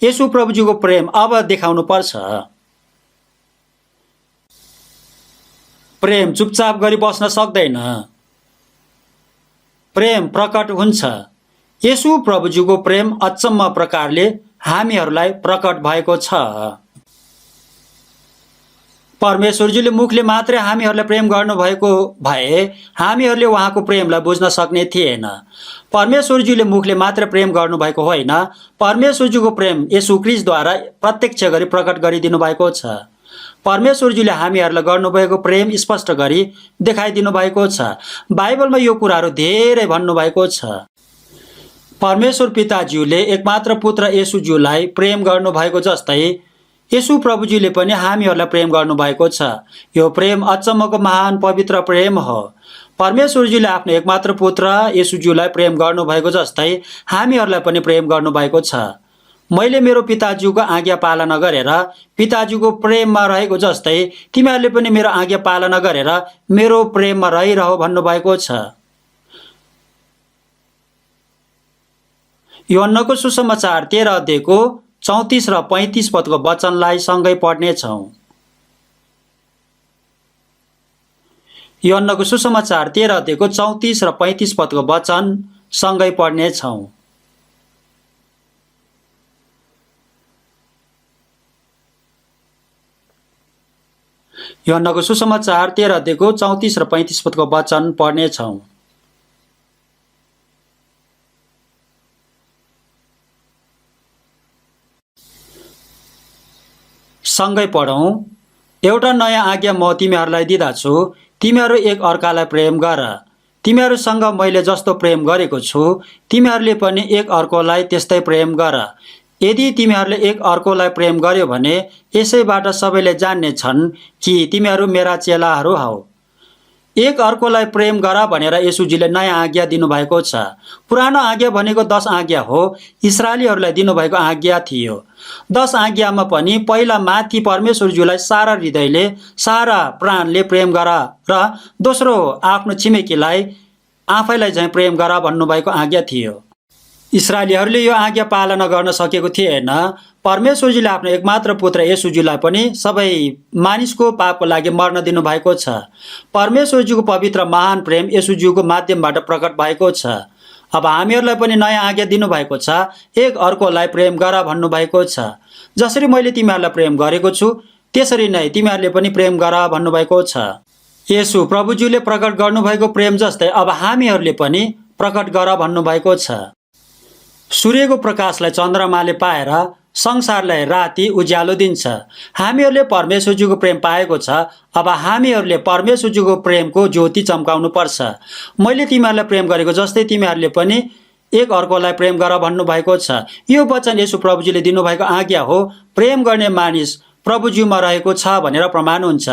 येशू प्रभुज्यूको प्रेम अब देखाउनु पर्छ। प्रेम चुपचाप गरी बस्न सक्दैन। प्रेम प्रकट हुन्छ। येशू प्रभुज्यूको प्रेम अचम्म प्रकारले हामीहरूलाई प्रकट भएको छ। परमेश्वरजीले मुखले मात्रै हामीहरूलाई प्रेम गर्नुभएको भए हामीहरूले उहाँको प्रेमलाई बुझ्न सक्ने थिएन। परमेश्वरजीले मुखले मात्र प्रेम गर्नुभएको होइन, परमेश्वरजीको प्रेम येशू ख्रीष्टद्वारा प्रत्यक्ष गरी प्रकट गरिदिनु भएको छ। परमेश्वरजीले हामीहरूलाई गर्नुभएको प्रेम स्पष्ट गरी देखाइदिनु भएको छ। बाइबलमा यो कुराहरू धेरै भन्नुभएको छ। परमेश्वर पिताज्यूले एकमात्र पुत्र येशूज्यूलाई प्रेम गर्नुभएको जस्तै येशू प्रभुज्यूले पनि हामीहरूलाई प्रेम गर्नुभएको छ। यो प्रेम अचम्मको महान पवित्र प्रेम हो। परमेश्वरजीले आफ्नो एकमात्र पुत्र येशूज्यूलाई प्रेम गर्नुभएको जस्तै हामीहरूलाई पनि प्रेम गर्नुभएको छ। मैले मेरो पिताज्यूको आज्ञा पालना गरेर पिताज्यूको प्रेममा रहेको जस्तै तिमीहरूले पनि मेरो आज्ञा पालना गरेर मेरो प्रेममा रहिरह भन्नुभएको छ। यूहन्नाको सुसमाचार 13:34 र 35 वचनलाई सँगै पढ्नेछौँ। यूहन्नाको सुसमाचार 13:34 र 35 वचन सँगै पढ्नेछौँ। यूहन्नाको सुसमाचार 13:34 र 35 वचन पढ्नेछौँ। सँगै पढौँ। एउटा नयाँ आज्ञा म तिमीहरूलाई दिँदछु, तिमीहरू एक अर्कालाई प्रेम गर। तिमीहरूसँग मैले जस्तो प्रेम गरेको छु तिमीहरूले पनि एक अर्कोलाई त्यस्तै प्रेम गर। यदि तिमीहरूले एक अर्कोलाई प्रेम गर्यो भने यसैबाट सबैले जान्ने छन् कि तिमीहरू मेरा चेलाहरू हौ। एक अर्कोलाई प्रेम गर भनेर येशूजीले नयाँ आज्ञा दिनुभएको छ। पुरानो आज्ञा भनेको 10 आज्ञा हो, इस्राएलीहरूलाई दिनुभएको आज्ञा थियो। 10 आज्ञामा पनि पहिला माथि परमेश्वरज्यूलाई सारा हृदयले सारा प्राणले प्रेम गर र दोस्रो आफ्नो छिमेकीलाई आफैलाई झैँ प्रेम गर भन्नुभएको आज्ञा थियो। इस्राएलीहरूले यो आज्ञा पालना गर्न सकेको थिएन। परमेश्वरजीले आफ्नो एकमात्र पुत्र येशूजीलाई पनि सबै मानिसको पापको लागि मर्न दिनुभएको छ। परमेश्वरजीको पवित्र महान प्रेम येशूजीको माध्यमबाट प्रकट भएको छ। अब हामीहरूलाई पनि नयाँ आज्ञा दिनुभएको छ, एक अर्कोलाई प्रेम गर भन्नुभएको छ। जसरी मैले तिमीहरूलाई प्रेम गरेको छु त्यसरी नै तिमीहरूले पनि प्रेम गर भन्नुभएको छ। येशू प्रभुज्यूले प्रकट गर्नुभएको प्रेम जस्तै अब हामीहरूले पनि प्रकट गर भन्नुभएको छ। सूर्यको प्रकाशलाई चन्द्रमाले पाएर संसारलाई राति उज्यालो दिन्छ। हामीहरूले परमेश्वरजीको प्रेम पाएको छ। अब हामीहरूले परमेश्वरजीको प्रेमको ज्योति चम्काउनु पर्छ। मैले तिमीहरूलाई प्रेम गरेको जस्तै तिमीहरूले पनि एक अर्कोलाई प्रेम गर भन्नुभएको छ। यो वचन येशू प्रभुजीले दिनुभएको आज्ञा हो। प्रेम गर्ने मानिस प्रभुज्यूमा रहेको छ भनेर प्रमाण हुन्छ।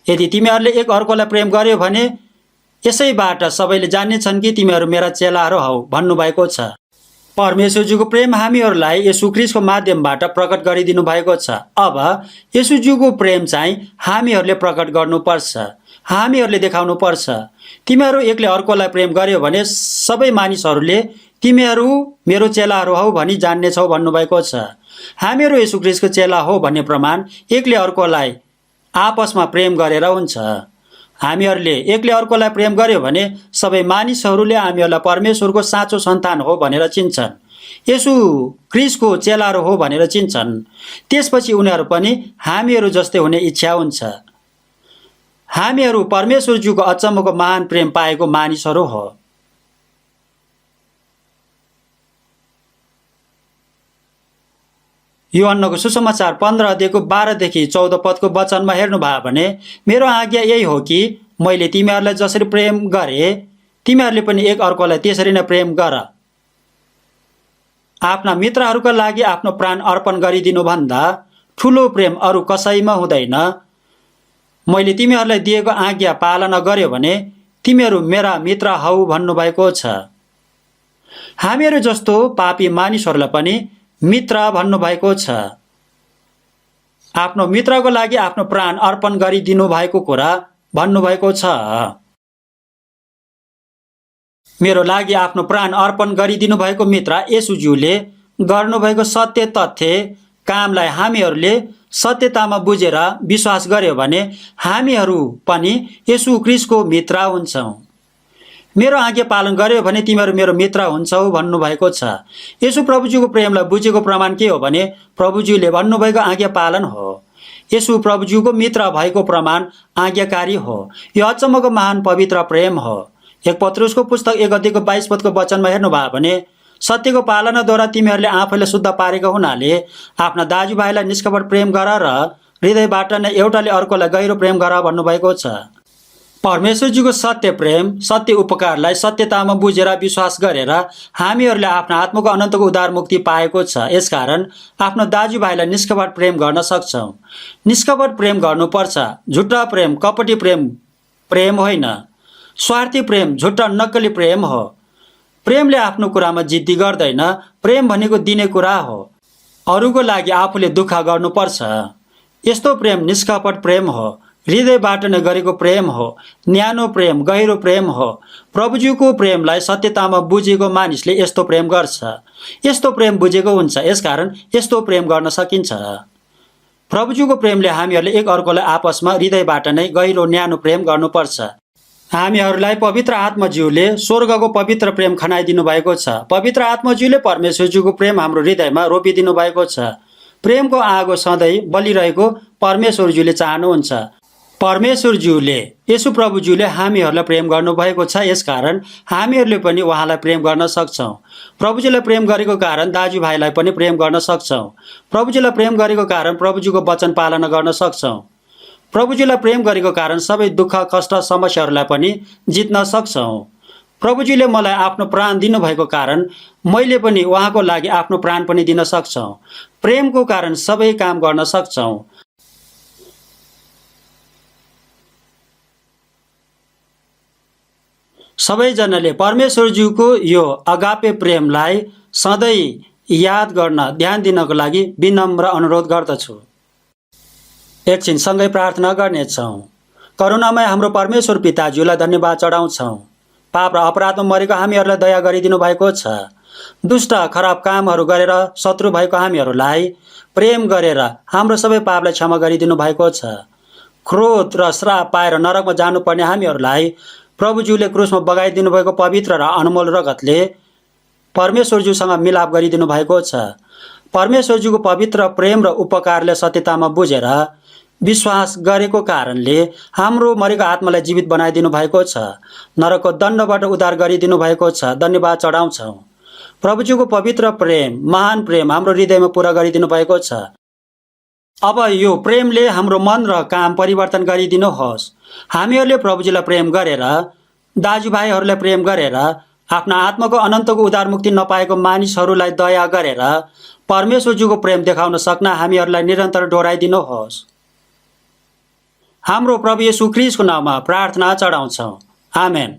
यदि तिमीहरूले एक अर्कोलाई प्रेम गर्यो भने यसैबाट सबैले जान्नेछन् कि तिमीहरू मेरा चेलाहरू हौ भन्नुभएको छ। परमेश्वरजीको प्रेम हामीहरूलाई येशू ख्रीष्टको माध्यमबाट प्रकट गरिदिनु भएको छ। अब येशूजीको प्रेम चाहिँ हामीहरूले प्रकट गर्नुपर्छ, हामीहरूले देखाउनु पर्छ। तिमीहरू एकले अर्कोलाई प्रेम गर्यो भने सबै मानिसहरूले तिमीहरू मेरो चेलाहरू हौ भनी जान्नेछौ भन्नुभएको छ। हामीहरू येशू ख्रीष्टको चेला हो भन्ने प्रमाण एकले अर्कोलाई आपसमा प्रेम गरेर हुन्छ। हामीहरूले एकले अर्कोलाई प्रेम गर्यो भने सबै मानिसहरूले हामीहरूलाई परमेश्वरको साँचो सन्तान हो भनेर चिन्छन्, येशू ख्रीष्टको चेलाहरू हो भनेर चिन्छन्। त्यसपछि उनीहरू पनि हामीहरू जस्तै हुने इच्छा हुन्छ। हामीहरू परमेश्वरज्यूको अचम्मको महान प्रेम पाएको मानिसहरू हो। यूहन्नको सुसमाचार 15 अध्यायको 12 देखि 14 पदको वचनमा हेर्नुभयो भने मेरो आज्ञा यही हो कि मैले तिमीहरूलाई जसरी प्रेम गरे तिमीहरूले पनि एक अर्कोलाई त्यसरी नै प्रेम गर। आफ्ना मित्रहरूका लागि आफ्नो प्राण अर्पण गरिदिनु भन्दा ठुलो प्रेम अरू कसैमा हुँदैन। मैले तिमीहरूलाई दिएको आज्ञा पालना गर्यो भने तिमीहरू मेरा मित्र हौ भन्नुभएको छ। हामीहरू जस्तो पापी मानिसहरूलाई पनि मित्र भन्नुभएको छ। आफ्नो मित्रको लागि आफ्नो प्राण अर्पण गरिदिनु भएको कुरा भन्नुभएको छ। मेरो लागि आफ्नो प्राण अर्पण गरिदिनु भएको मित्र येशूज्यूले गर्नुभएको सत्य तथ्य कामलाई हामीहरूले सत्यतामा बुझेर विश्वास गर्यो भने हामीहरू पनि येशू ख्रीष्टको मित्र हुन्छौँ। मेरो आज्ञा पालन गर्यो भने तिमीहरू मेरो मित्र हुन्छौ भन्नुभएको छ। येशू प्रभुज्यूको प्रेमलाई बुझेको प्रमाण के हो भने प्रभुज्यूले भन्नुभएको आज्ञा पालन हो। येशू प्रभुज्यूको मित्र भएको प्रमाण आज्ञाकारी हो। यो अचम्मको महान पवित्र प्रेम हो। 1 पत्रुसको पुस्तक 1 अध्यायको 22 पदको वचनमा हेर्नुभयो भने सत्यको पालनाद्वारा तिमीहरूले आफैलाई शुद्ध पारेको हुनाले आफ्ना दाजुभाइलाई निष्कपट प्रेम गर र हृदयबाट नै एउटाले अर्कोलाई गहिरो प्रेम गर भन्नुभएको छ। परमेश्वरजीको सत्य प्रेम सत्य उपकारलाई सत्यतामा बुझेर विश्वास गरेर हामीहरूले आफ्नो आत्माको अनन्तको उद्धार मुक्ति पाएको छ। यसकारण आफ्नो दाजुभाइलाई निष्कपट प्रेम गर्न सक्छौँ। निष्कपट प्रेम गर्नुपर्छ। झुट्टा प्रेम कपटी प्रेम प्रेम होइन। स्वार्थी प्रेम झुट्टा नक्कली प्रेम हो। प्रेमले आफ्नो कुरामा जिद्दी गर्दैन। प्रेम भनेको दिने कुरा हो। अरूको लागि आफूले दुःख गर्नुपर्छ। यस्तो प्रेम निष्कपट प्रेम हो। हृदयबाट नै गरेको प्रेम हो। न्यानो प्रेम गहिरो प्रेम हो। प्रभुज्यूको प्रेमलाई सत्यतामा बुझेको मानिसले यस्तो प्रेम गर्छ। यस्तो प्रेम बुझेको हुन्छ। यसकारण यस्तो प्रेम गर्न सकिन्छ। प्रभुज्यूको प्रेमले हामीहरूले एक अर्कोलाई आपसमा हृदयबाट नै गहिरो न्यानो प्रेम गर्नुपर्छ। हामीहरूलाई पवित्र आत्माज्यूले स्वर्गको पवित्र प्रेम खनाइदिनु भएको छ। पवित्र आत्माज्यूले परमेश्वरज्यूको प्रेम हाम्रो हृदयमा रोपिदिनु भएको छ। प्रेमको आगो सधैँ बलिरहेको परमेश्वरज्यूले चाहनुहुन्छ। परमेश्वरज्यूले येशू प्रभुज्यूले हामीहरूलाई प्रेम गर्नुभएको छ। यसकारण हामीहरूले पनि उहाँलाई प्रेम गर्न सक्छौँ। प्रभुज्यूलाई प्रेम गरेको कारण दाजुभाइलाई पनि प्रेम गर्न सक्छौँ। प्रभुज्यूलाई प्रेम गरेको कारण प्रभुज्यूको वचन पालना गर्न सक्छौँ। प्रभुज्यूलाई प्रेम गरेको कारण सबै दुःख कष्ट समस्याहरूलाई पनि जित्न सक्छौँ। प्रभुज्यूले मलाई आफ्नो प्राण दिनुभएको कारण मैले पनि उहाँको लागि आफ्नो प्राण पनि दिन सक्छौँ। प्रेमको कारण सबै काम गर्न सक्छौँ। सबैजनाले परमेश्वरज्यूको यो अगापे प्रेमलाई सधैँ याद गर्न ध्यान दिनको लागि विनम्र अनुरोध गर्दछु। एकछिन सँगै प्रार्थना गर्नेछौँ। करुणामय हाम्रो परमेश्वर पिताज्यूलाई धन्यवाद चढाउँछौँ। पाप र अपराधमा मरेको हामीहरूलाई दया गरिदिनु भएको छ। दुष्ट खराब कामहरू गरेर शत्रु भएको हामीहरूलाई प्रेम गरेर हाम्रो सबै पापलाई क्षमा गरिदिनु भएको छ। क्रोध र श्राप पाएर नरकमा जानुपर्ने हामीहरूलाई प्रभुज्यूले क्रुसमा बगाइदिनु भएको पवित्र र अनमोल रगतले परमेश्वरज्यूसँग मिलाप गरिदिनु भएको छ। परमेश्वरज्यूको पवित्र प्रेम र उपकारले सत्यतामा बुझेर विश्वास गरेको कारणले हाम्रो मरेको आत्मालाई जीवित बनाइदिनु भएको छ। नरकको दण्डबाट उद्धार गरिदिनु भएको छ। धन्यवाद चढाउँछौँ। प्रभुज्यूको पवित्र प्रेम महान प्रेम हाम्रो हृदयमा पुरा गरिदिनु भएको छ। अब यो प्रेमले हाम्रो मन र काम परिवर्तन गरिदिनुहोस्। हामीहरूले प्रभुजीलाई प्रेम गरेर दाजुभाइहरूलाई प्रेम गरेर आफ्ना आत्माको अनन्तको उद्धार मुक्ति नपाएको मानिसहरूलाई दया गरेर परमेश्वरज्यूको प्रेम देखाउन सक्न हामीहरूलाई निरन्तर डोराइदिनुहोस्। हाम्रो प्रभु येशू ख्रीष्टको नाममा प्रार्थना चढाउँछौँ। आमेन।